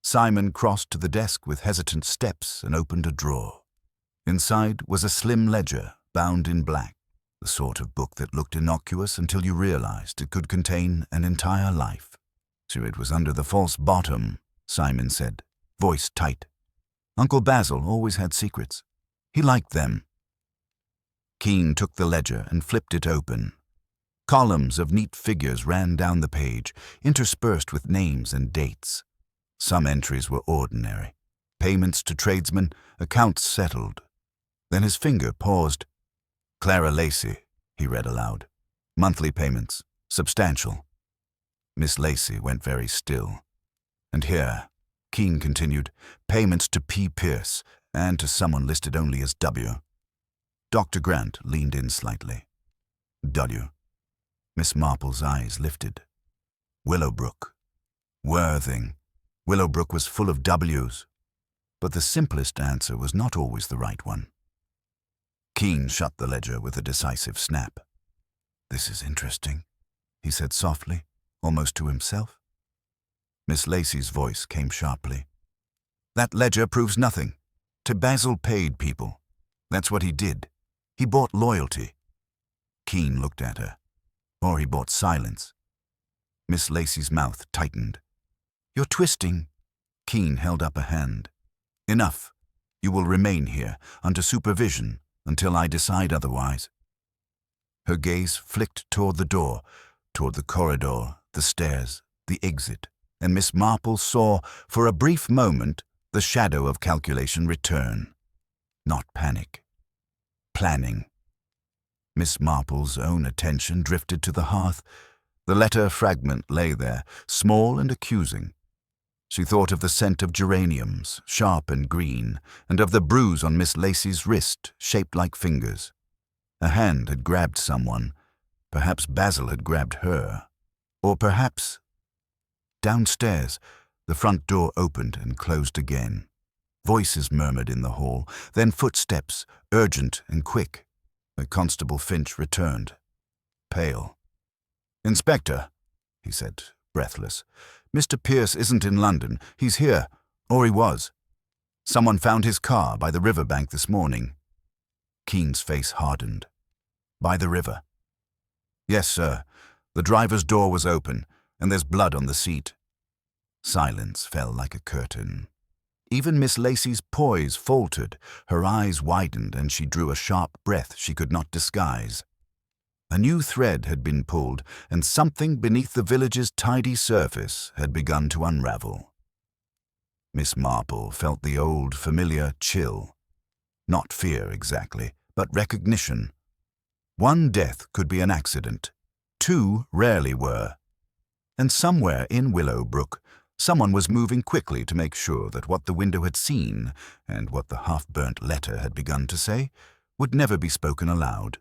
Simon crossed to the desk with hesitant steps and opened a drawer. Inside was a slim ledger, bound in black, the sort of book that looked innocuous until you realized it could contain an entire life. "So it was under the false bottom," Simon said, voice tight. "Uncle Basil always had secrets. He liked them." Keene took the ledger and flipped it open. Columns of neat figures ran down the page, interspersed with names and dates. Some entries were ordinary. Payments to tradesmen, accounts settled. Then his finger paused. "Clara Lacey," he read aloud. "Monthly payments, substantial." Miss Lacey went very still. "And here," Keene continued, "payments to P. Pierce, and to someone listed only as W." Dr. Grant leaned in slightly. "W." Miss Marple's eyes lifted. "Willowbrook. Worthing." Willowbrook was full of W's. But the simplest answer was not always the right one. Keene shut the ledger with a decisive snap. "This is interesting," he said softly, almost to himself. Miss Lacey's voice came sharply. "That ledger proves nothing. Basil paid people. That's what he did. He bought loyalty." Keene looked at her. "Or he bought silence." Miss Lacey's mouth tightened. "You're twisting." Keene held up a hand. "Enough. You will remain here, under supervision, until I decide otherwise." Her gaze flicked toward the door, toward the corridor, the stairs, the exit, and Miss Marple saw, for a brief moment, the shadow of calculation return. Not panic. Planning. Miss Marple's own attention drifted to the hearth. The letter fragment lay there, small and accusing. She thought of the scent of geraniums, sharp and green, and of the bruise on Miss Lacey's wrist, shaped like fingers. A hand had grabbed someone. Perhaps Basil had grabbed her. Or perhaps... Downstairs, the front door opened and closed again. Voices murmured in the hall, then footsteps, urgent and quick. Constable Finch returned, pale. "Inspector," he said, breathless, "Mr. Pierce isn't in London. He's here, or he was. Someone found his car by the riverbank this morning." Keene's face hardened. "By the river?" "Yes, sir. The driver's door was open, and there's blood on the seat." Silence fell like a curtain. Even Miss Lacey's poise faltered, her eyes widened, and she drew a sharp breath she could not disguise. A new thread had been pulled, and something beneath the village's tidy surface had begun to unravel. Miss Marple felt the old, familiar chill. Not fear exactly, but recognition. One death could be an accident. Two rarely were. And somewhere in Willowbrook, someone was moving quickly to make sure that what the window had seen, and what the half-burnt letter had begun to say, would never be spoken aloud.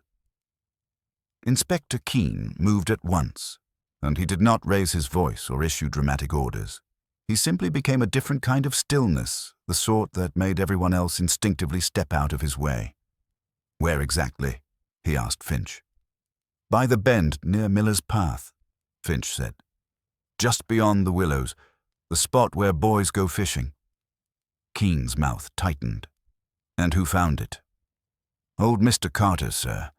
Inspector Keene moved at once, and he did not raise his voice or issue dramatic orders. He simply became a different kind of stillness, the sort that made everyone else instinctively step out of his way. "Where exactly?" he asked Finch. "By the bend near Miller's Path," Finch said. "Just beyond the willows, the spot where boys go fishing." Keene's mouth tightened. "And who found it?" "Old Mr. Carter, sir.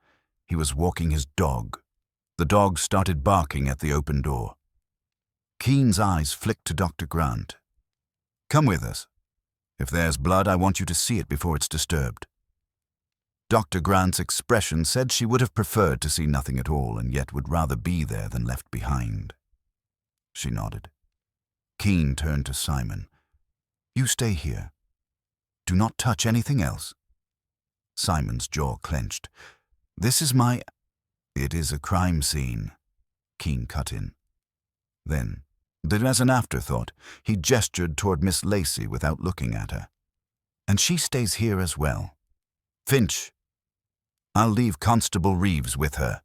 He was walking his dog. The dog started barking at the open door." Keene's eyes flicked to Dr. Grant. "Come with us. If there's blood, I want you to see it before it's disturbed." Dr. Grant's expression said she would have preferred to see nothing at all, and yet would rather be there than left behind. She nodded. Keene turned to Simon. "You stay here. Do not touch anything else." Simon's jaw clenched. "This is my—" "It is a crime scene," Keene cut in. Then, as an afterthought, he gestured toward Miss Lacey without looking at her. "And she stays here as well. Finch." "I'll leave Constable Reeves with her,"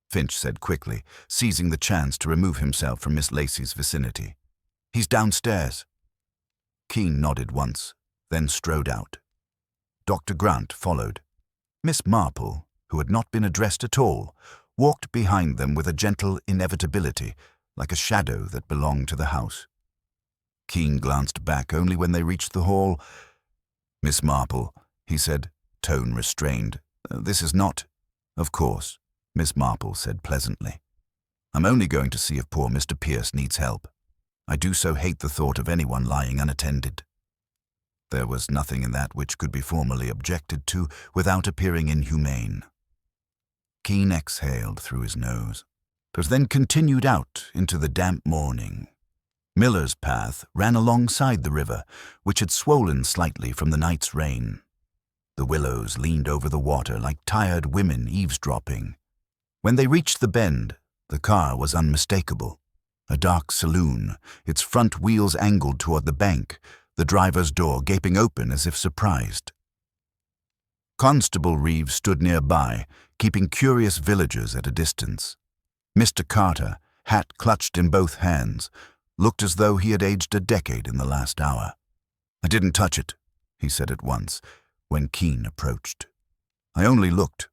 Finch said quickly, seizing the chance to remove himself from Miss Lacey's vicinity. "He's downstairs." Keene nodded once, then strode out. Dr. Grant followed. Miss Marple, who had not been addressed at all, walked behind them with a gentle inevitability, like a shadow that belonged to the house. Keene glanced back only when they reached the hall. "Miss Marple," he said, tone restrained, "this is not—" "Of course," Miss Marple said pleasantly. "I'm only going to see if poor Mr. Pierce needs help. I do so hate the thought of anyone lying unattended." There was nothing in that which could be formally objected to without appearing inhumane. Keene exhaled through his nose, but then continued out into the damp morning. Miller's path ran alongside the river, which had swollen slightly from the night's rain. The willows leaned over the water like tired women eavesdropping. When they reached the bend, the car was unmistakable. A dark saloon, its front wheels angled toward the bank, the driver's door gaping open as if surprised. Constable Reeves stood nearby, keeping curious villagers at a distance. Mr. Carter, hat clutched in both hands, looked as though he had aged a decade in the last hour. "I didn't touch it," he said at once, when Keene approached. "I only looked.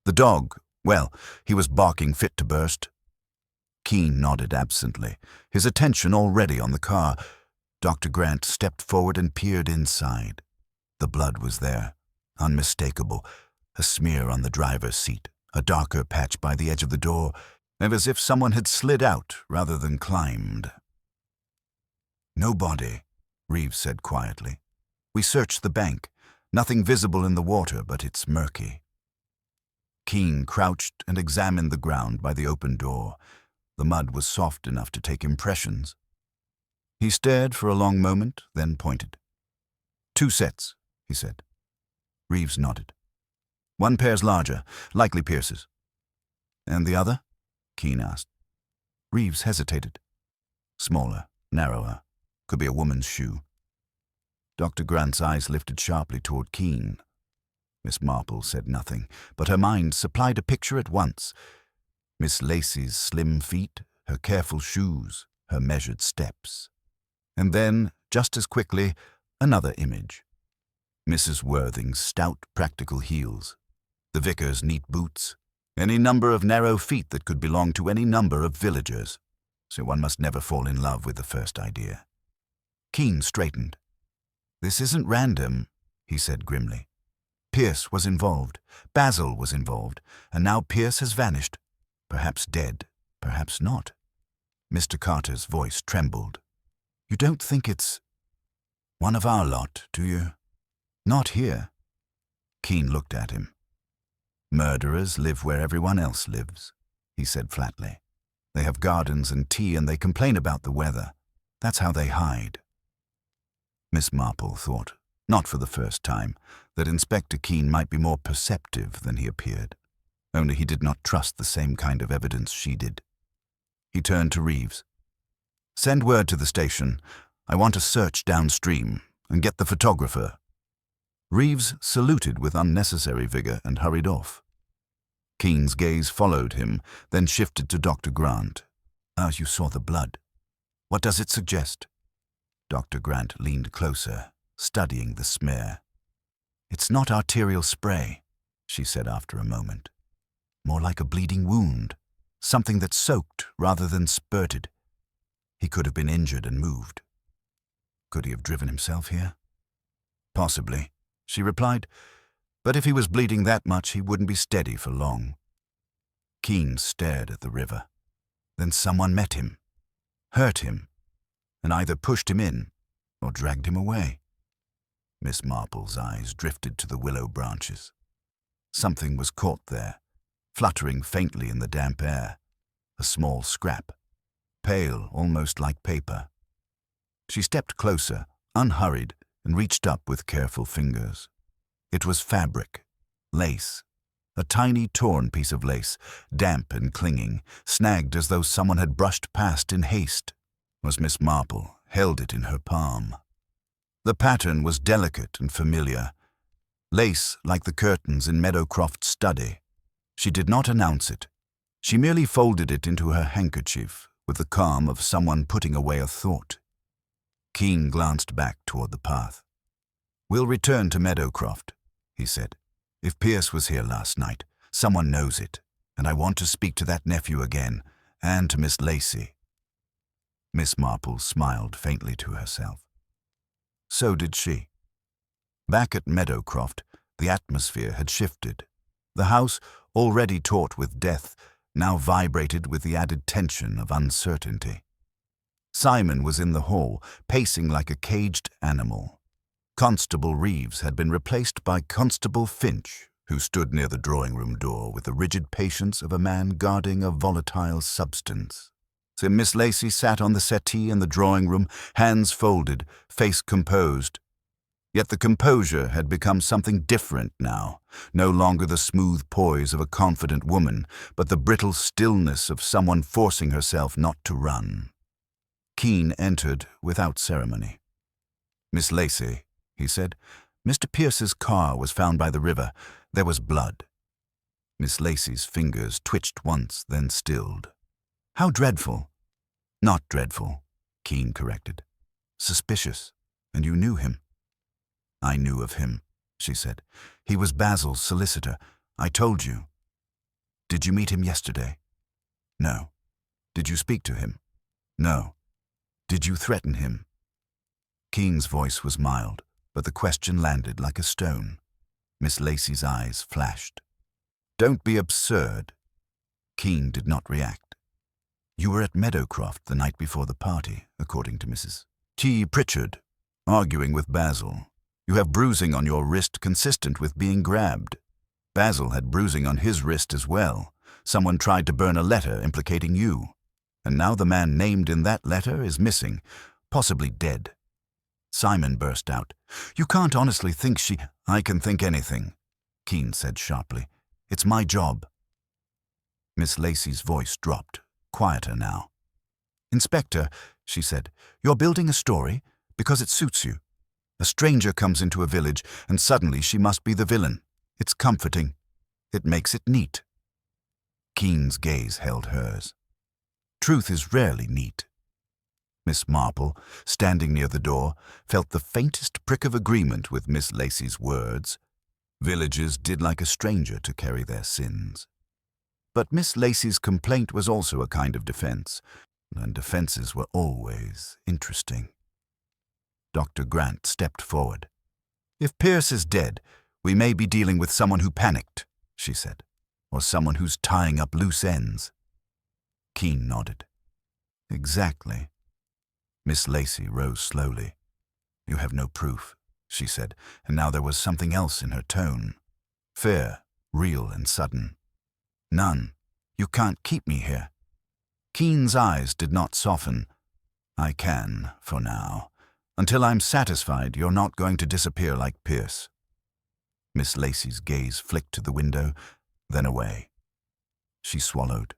The dog, well, he was barking fit to burst." Keene nodded absently, his attention already on the car. Dr. Grant stepped forward and peered inside. The blood was there, unmistakable, a smear on the driver's seat, a darker patch by the edge of the door, and as if someone had slid out rather than climbed. "No body," Reeves said quietly. "We searched the bank. Nothing visible in the water, but it's murky." Keene crouched and examined the ground by the open door. The mud was soft enough to take impressions. He stared for a long moment, then pointed. "2 sets," he said. Reeves nodded. "One pair's larger, likely Pierce's." "And the other?" Keene asked. Reeves hesitated. "Smaller, narrower. Could be a woman's shoe." Dr. Grant's eyes lifted sharply toward Keene. Miss Marple said nothing, but her mind supplied a picture at once. Miss Lacey's slim feet, her careful shoes, her measured steps. And then, just as quickly, another image. Mrs. Worthing's stout, practical heels, the vicar's neat boots, any number of narrow feet that could belong to any number of villagers. So one must never fall in love with the first idea. Keene straightened. "This isn't random," he said grimly. "Pierce was involved, Basil was involved, and now Pierce has vanished. Perhaps dead, perhaps not." Mr. Carter's voice trembled. "You don't think it's one of our lot, do you?" "Not here." Keene looked at him. "Murderers live where everyone else lives," he said flatly. "They have gardens and tea and they complain about the weather. That's how they hide." Miss Marple thought, not for the first time, that Inspector Keene might be more perceptive than he appeared. Only he did not trust the same kind of evidence she did. He turned to Reeves. "Send word to the station. I want a search downstream, and get the photographer." Reeves saluted with unnecessary vigor and hurried off. Keene's gaze followed him, then shifted to Dr. Grant. "You saw the blood. What does it suggest?" Dr. Grant leaned closer, studying the smear. "It's not arterial spray," she said after a moment. "More like a bleeding wound, something that soaked rather than spurted. He could have been injured and moved." "Could he have driven himself here?" "Possibly," she replied. "But if he was bleeding that much, he wouldn't be steady for long." Keene stared at the river. Then someone met him, hurt him, and either pushed him in or dragged him away. Miss Marple's eyes drifted to the willow branches. Something was caught there, fluttering faintly in the damp air. A small scrap, pale, almost like paper. She stepped closer, unhurried, and reached up with careful fingers. It was fabric, lace, A tiny torn piece of lace, damp and clinging, snagged as though someone had brushed past in haste, was Miss Marple, held it in her palm. The pattern was delicate and familiar, lace like the curtains in Meadowcroft's study. She did not announce it. She merely folded it into her handkerchief with the calm of someone putting away a thought. Keene glanced back toward the path. "We'll return to Meadowcroft," he said. "If Pierce was here last night, someone knows it, and I want to speak to that nephew again, and to Miss Lacey." Miss Marple smiled faintly to herself. So did she. Back at Meadowcroft, the atmosphere had shifted. The house, already taut with death, now vibrated with the added tension of uncertainty. Simon was in the hall, pacing like a caged animal. Constable Reeves had been replaced by Constable Finch, who stood near the drawing-room door with the rigid patience of a man guarding a volatile substance. So Miss Lacey sat on the settee in the drawing-room, hands folded, face composed. Yet the composure had become something different now, no longer the smooth poise of a confident woman, but the brittle stillness of someone forcing herself not to run. Keene entered without ceremony. "Miss Lacey," he said, "Mr. Pierce's car was found by the river. There was blood." Miss Lacey's fingers twitched once, then stilled. "How dreadful." "Not dreadful," Keene corrected. "Suspicious. And you knew him." "I knew of him," she said. "He was Basil's solicitor. I told you." "Did you meet him yesterday?" "No." "Did you speak to him?" "No." "Did you threaten him?" Keene's voice was mild, but the question landed like a stone. Miss Lacey's eyes flashed. "Don't be absurd." Keene did not react. "You were at Meadowcroft the night before the party, according to Mrs. T. Pritchard, arguing with Basil. You have bruising on your wrist consistent with being grabbed. Basil had bruising on his wrist as well. Someone tried to burn a letter implicating you. And now the man named in that letter is missing, possibly dead." Simon burst out. "You can't honestly think she—" "I can think anything," Keene said sharply. "It's my job." Miss Lacey's voice dropped, quieter now. "Inspector," she said, "you're building a story because it suits you. A stranger comes into a village, and suddenly she must be the villain. It's comforting. It makes it neat." Keene's gaze held hers. Truth is rarely neat. Miss Marple, standing near the door, felt the faintest prick of agreement with Miss Lacey's words. Villages did like a stranger to carry their sins. But Miss Lacey's complaint was also a kind of defense, and defenses were always interesting. Dr. Grant stepped forward. "If Pierce is dead, we may be dealing with someone who panicked," she said, "or someone who's tying up loose ends." Keene nodded. "Exactly." Miss Lacey rose slowly. "You have no proof," she said, and now there was something else in her tone. Fair, real and sudden. "None. You can't keep me here." Keene's eyes did not soften. "I can, for now. Until I'm satisfied you're not going to disappear like Pierce." Miss Lacey's gaze flicked to the window, then away. She swallowed.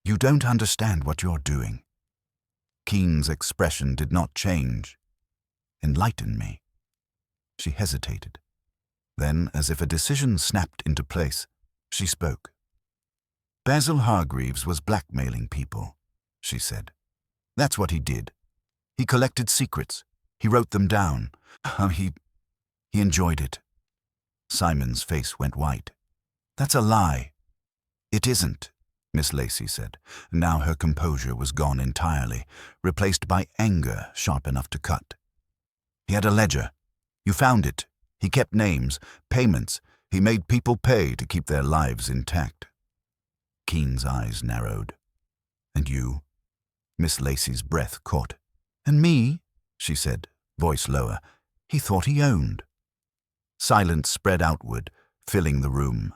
"You don't understand what you're doing." Keene's expression did not change. "Enlighten me." She hesitated. Then, as if a decision snapped into place, she spoke. "Basil Hargreaves was blackmailing people," she said. "That's what he did. He collected secrets. He wrote them down. He enjoyed it." Simon's face went white. "That's a lie." "It isn't," Miss Lacey said. Now her composure was gone entirely, replaced by anger sharp enough to cut. "He had a ledger. You found it. He kept names, payments. He made people pay to keep their lives intact." Keene's eyes narrowed. "And you?" Miss Lacey's breath caught. "And me?" she said, voice lower. "He thought he owned." Silence spread outward, filling the room.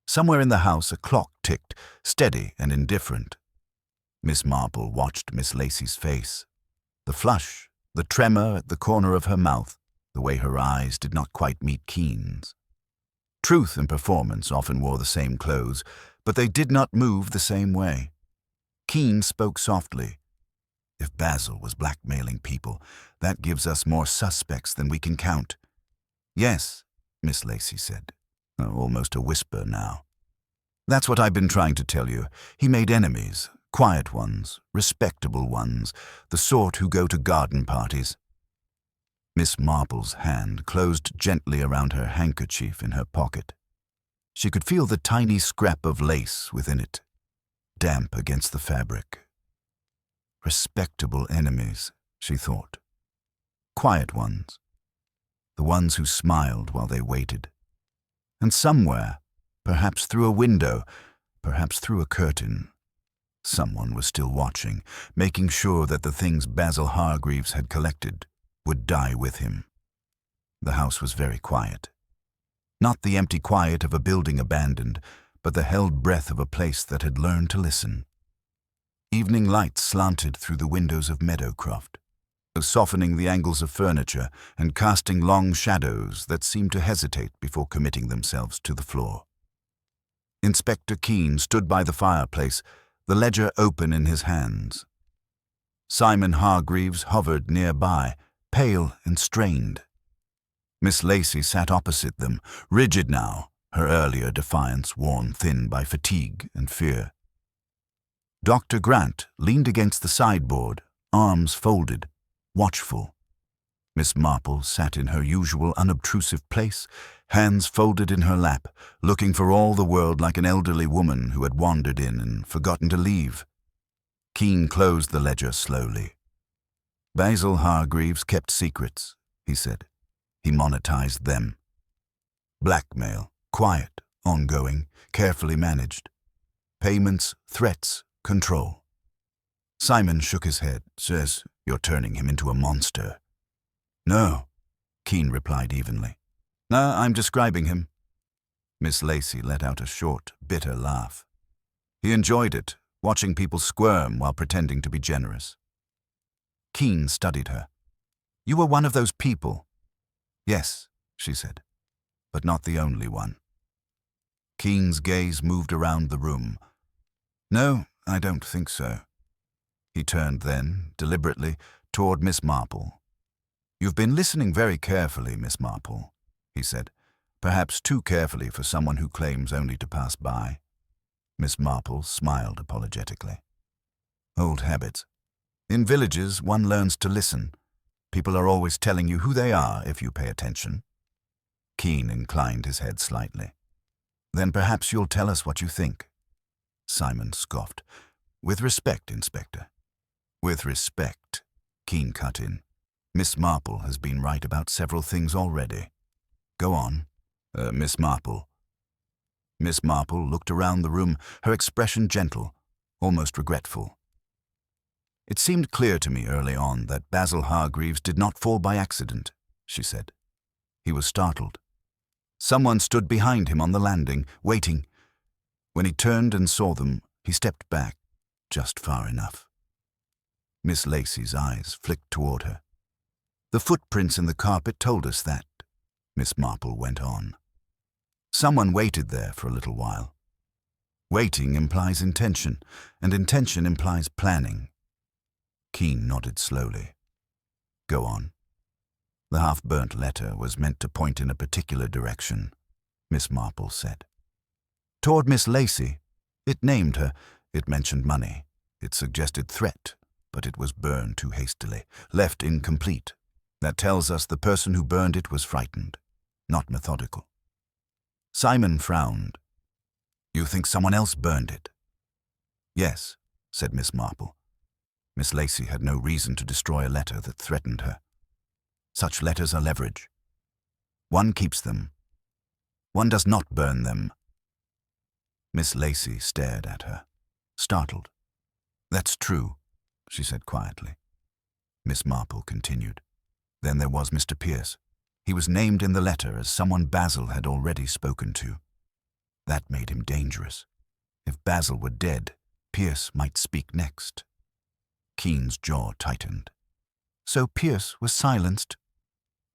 Somewhere in the house a clock ticked, steady and indifferent. Miss Marple watched Miss Lacey's face. The flush, the tremor at the corner of her mouth, the way her eyes did not quite meet Keene's. Truth and performance often wore the same clothes, but they did not move the same way. Keene spoke softly. If Basil was blackmailing people, that gives us more suspects than we can count. Yes, Miss Lacey said, almost a whisper now. That's what I've been trying to tell you. He made enemies, quiet ones, respectable ones, the sort who go to garden parties. Miss Marple's hand closed gently around her handkerchief in her pocket. She could feel the tiny scrap of lace within it, damp against the fabric. Respectable enemies, she thought. Quiet ones. The ones who smiled while they waited. And somewhere, perhaps through a window, perhaps through a curtain, someone was still watching, making sure that the things Basil Hargreaves had collected would die with him. The house was very quiet. Not the empty quiet of a building abandoned, but the held breath of a place that had learned to listen. Evening light slanted through the windows of Meadowcroft, softening the angles of furniture and casting long shadows that seemed to hesitate before committing themselves to the floor. Inspector Keene stood by the fireplace, the ledger open in his hands. Simon Hargreaves hovered nearby, pale and strained. Miss Lacey sat opposite them, rigid now, her earlier defiance worn thin by fatigue and fear. Dr. Grant leaned against the sideboard, arms folded, watchful. Miss Marple sat in her usual unobtrusive place, hands folded in her lap, looking for all the world like an elderly woman who had wandered in and forgotten to leave. Keene closed the ledger slowly. Basil Hargreaves kept secrets, he said. He monetized them. Blackmail, quiet, ongoing, carefully managed. Payments, threats, control. Simon shook his head, says, "You're turning him into a monster." "No," Keene replied evenly. "No, I'm describing him." Miss Lacey let out a short, bitter laugh. He enjoyed it, watching people squirm while pretending to be generous. Keene studied her. "You were one of those people." "Yes," she said, "but not the only one." Keene's gaze moved around the room. "No, I don't think so." He turned then, deliberately, toward Miss Marple. "You've been listening very carefully, Miss Marple," he said, "perhaps too carefully for someone who claims only to pass by." Miss Marple smiled apologetically. "Old habits. In villages, one learns to listen. People are always telling you who they are if you pay attention." Keene inclined his head slightly. "Then perhaps you'll tell us what you think." Simon scoffed. "With respect, Inspector." "With respect," Keene cut in. "Miss Marple has been right about several things already. Go on, Miss Marple." Miss Marple looked around the room, her expression gentle, almost regretful. "It seemed clear to me early on that Basil Hargreaves did not fall by accident," she said. "He was startled. Someone stood behind him on the landing, waiting. When he turned and saw them, he stepped back, just far enough." Miss Lacey's eyes flicked toward her. "The footprints in the carpet told us that," Miss Marple went on. "Someone waited there for a little while. Waiting implies intention, and intention implies planning." Keene nodded slowly. "Go on." "The half-burnt letter was meant to point in a particular direction," Miss Marple said. "Toward Miss Lacey. It named her. It mentioned money. It suggested threat, but it was burned too hastily, left incomplete. That tells us the person who burned it was frightened, not methodical." Simon frowned. "You think someone else burned it?" "Yes," said Miss Marple. Miss Lacey had no reason to destroy a letter that threatened her. Such letters are leverage. One keeps them. One does not burn them. Miss Lacey stared at her, startled. "That's true," she said quietly. Miss Marple continued. "Then there was Mr. Pierce. He was named in the letter as someone Basil had already spoken to. That made him dangerous. If Basil were dead, Pierce might speak next." Keene's jaw tightened. "So Pierce was silenced?"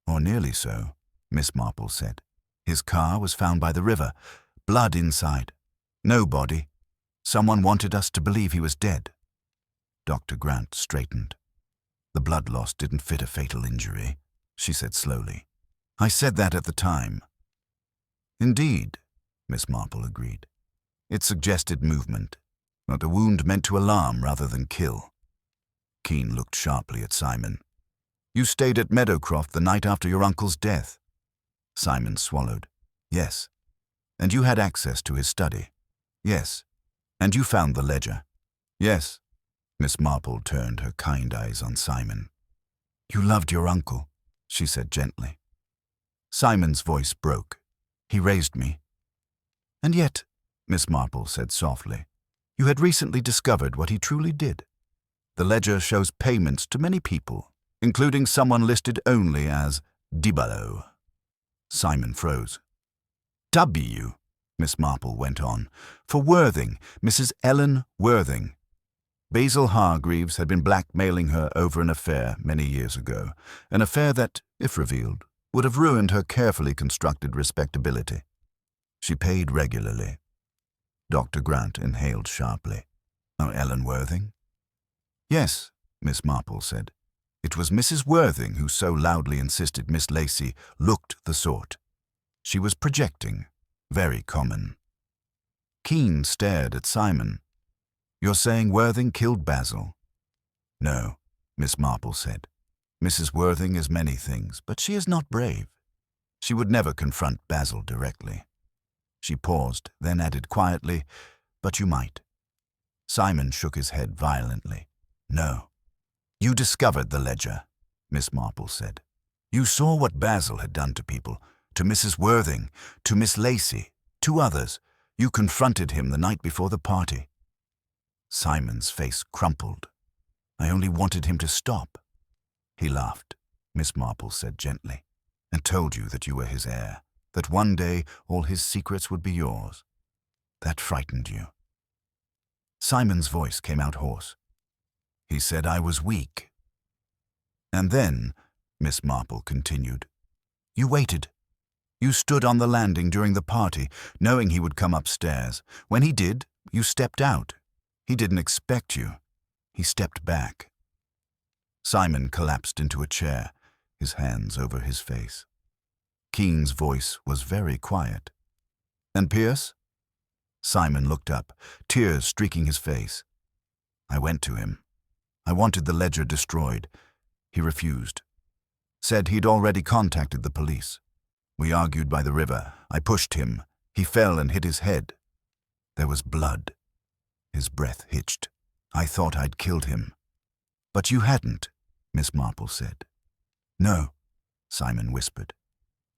"Or nearly so," Miss Marple said. His car was found by the river, blood inside. No body. Someone wanted us to believe he was dead. Dr. Grant straightened. The blood loss didn't fit a fatal injury, she said slowly. I said that at the time. Indeed, Miss Marple agreed. It suggested movement, but a wound meant to alarm rather than kill. Keene looked sharply at Simon. You stayed at Meadowcroft the night after your uncle's death. Simon swallowed. Yes. And you had access to his study. Yes. And you found the ledger. Yes. Miss Marple turned her kind eyes on Simon. You loved your uncle, she said gently. Simon's voice broke. He raised me. And yet, Miss Marple said softly, you had recently discovered what he truly did. The ledger shows payments to many people, including someone listed only as Dibalo. Simon froze. W, Miss Marple went on, for Worthing, Mrs. Ellen Worthing. Basil Hargreaves had been blackmailing her over an affair many years ago, an affair that, if revealed, would have ruined her carefully constructed respectability. She paid regularly. Dr. Grant inhaled sharply. Oh, Ellen Worthing? Yes, Miss Marple said. It was Mrs. Worthing who so loudly insisted Miss Lacey looked the sort. She was projecting, very common. Keene stared at Simon. You're saying Worthing killed Basil? No, Miss Marple said. Mrs. Worthing is many things, but she is not brave. She would never confront Basil directly. She paused, then added quietly, but you might. Simon shook his head violently. No. You discovered the ledger, Miss Marple said. You saw what Basil had done to people, to Mrs. Worthing, to Miss Lacey, to others. You confronted him the night before the party. Simon's face crumpled. I only wanted him to stop. He laughed, Miss Marple said gently, and told you that you were his heir, that one day all his secrets would be yours. That frightened you. Simon's voice came out hoarse. He said I was weak. And then, Miss Marple continued, you waited. You stood on the landing during the party, knowing he would come upstairs. When he did, you stepped out. He didn't expect you. He stepped back. Simon collapsed into a chair, his hands over his face. Keene's voice was very quiet. And Pierce? Simon looked up, tears streaking his face. I went to him. I wanted the ledger destroyed. He refused. Said he'd already contacted the police. We argued by the river. I pushed him. He fell and hit his head. There was blood. His breath hitched. I thought I'd killed him. But you hadn't, Miss Marple said. No, Simon whispered.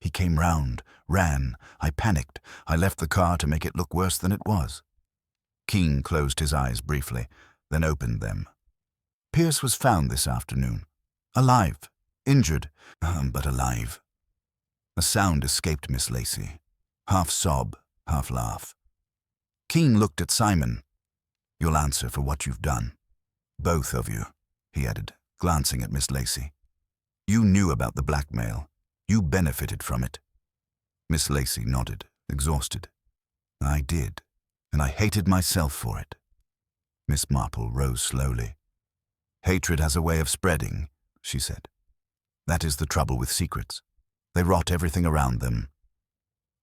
He came round, ran. I panicked. I left the car to make it look worse than it was. Keene closed his eyes briefly, then opened them. Pierce was found this afternoon. Alive. Injured, but alive. A sound escaped Miss Lacey. Half sob, half laugh. Keene looked at Simon. You'll answer for what you've done. Both of you, he added, glancing at Miss Lacey. You knew about the blackmail. You benefited from it. Miss Lacey nodded, exhausted. I did, and I hated myself for it. Miss Marple rose slowly. Hatred has a way of spreading, she said. That is the trouble with secrets. They rot everything around them.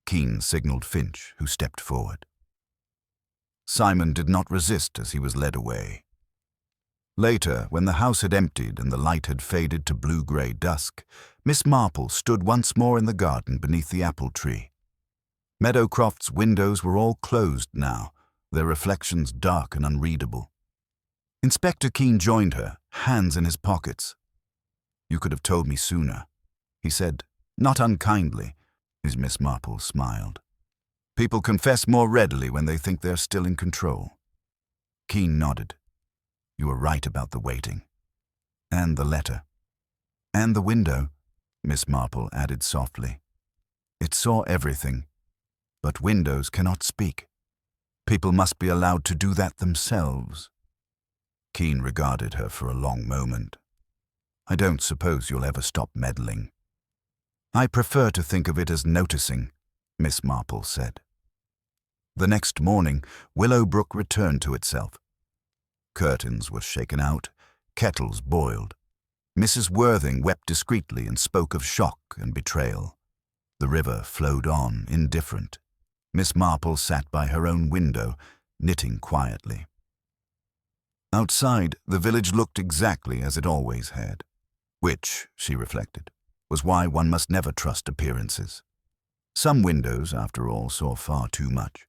Keene signaled Finch, who stepped forward. Simon did not resist as he was led away. Later, when the house had emptied and the light had faded to blue-gray dusk, Miss Marple stood once more in the garden beneath the apple tree. Meadowcroft's windows were all closed now, their reflections dark and unreadable. Inspector Keene joined her, hands in his pockets. You could have told me sooner, he said, not unkindly, as Miss Marple smiled. People confess more readily when they think they're still in control. Keene nodded. You were right about the waiting. And the letter. And the window, Miss Marple added softly. It saw everything, but windows cannot speak. People must be allowed to do that themselves. Keene regarded her for a long moment. I don't suppose you'll ever stop meddling. I prefer to think of it as noticing, Miss Marple said. The next morning, Willowbrook returned to itself. Curtains were shaken out, kettles boiled. Mrs. Worthing wept discreetly and spoke of shock and betrayal. The river flowed on, indifferent. Miss Marple sat by her own window, knitting quietly. Outside, the village looked exactly as it always had, which, she reflected, was why one must never trust appearances. Some windows, after all, saw far too much.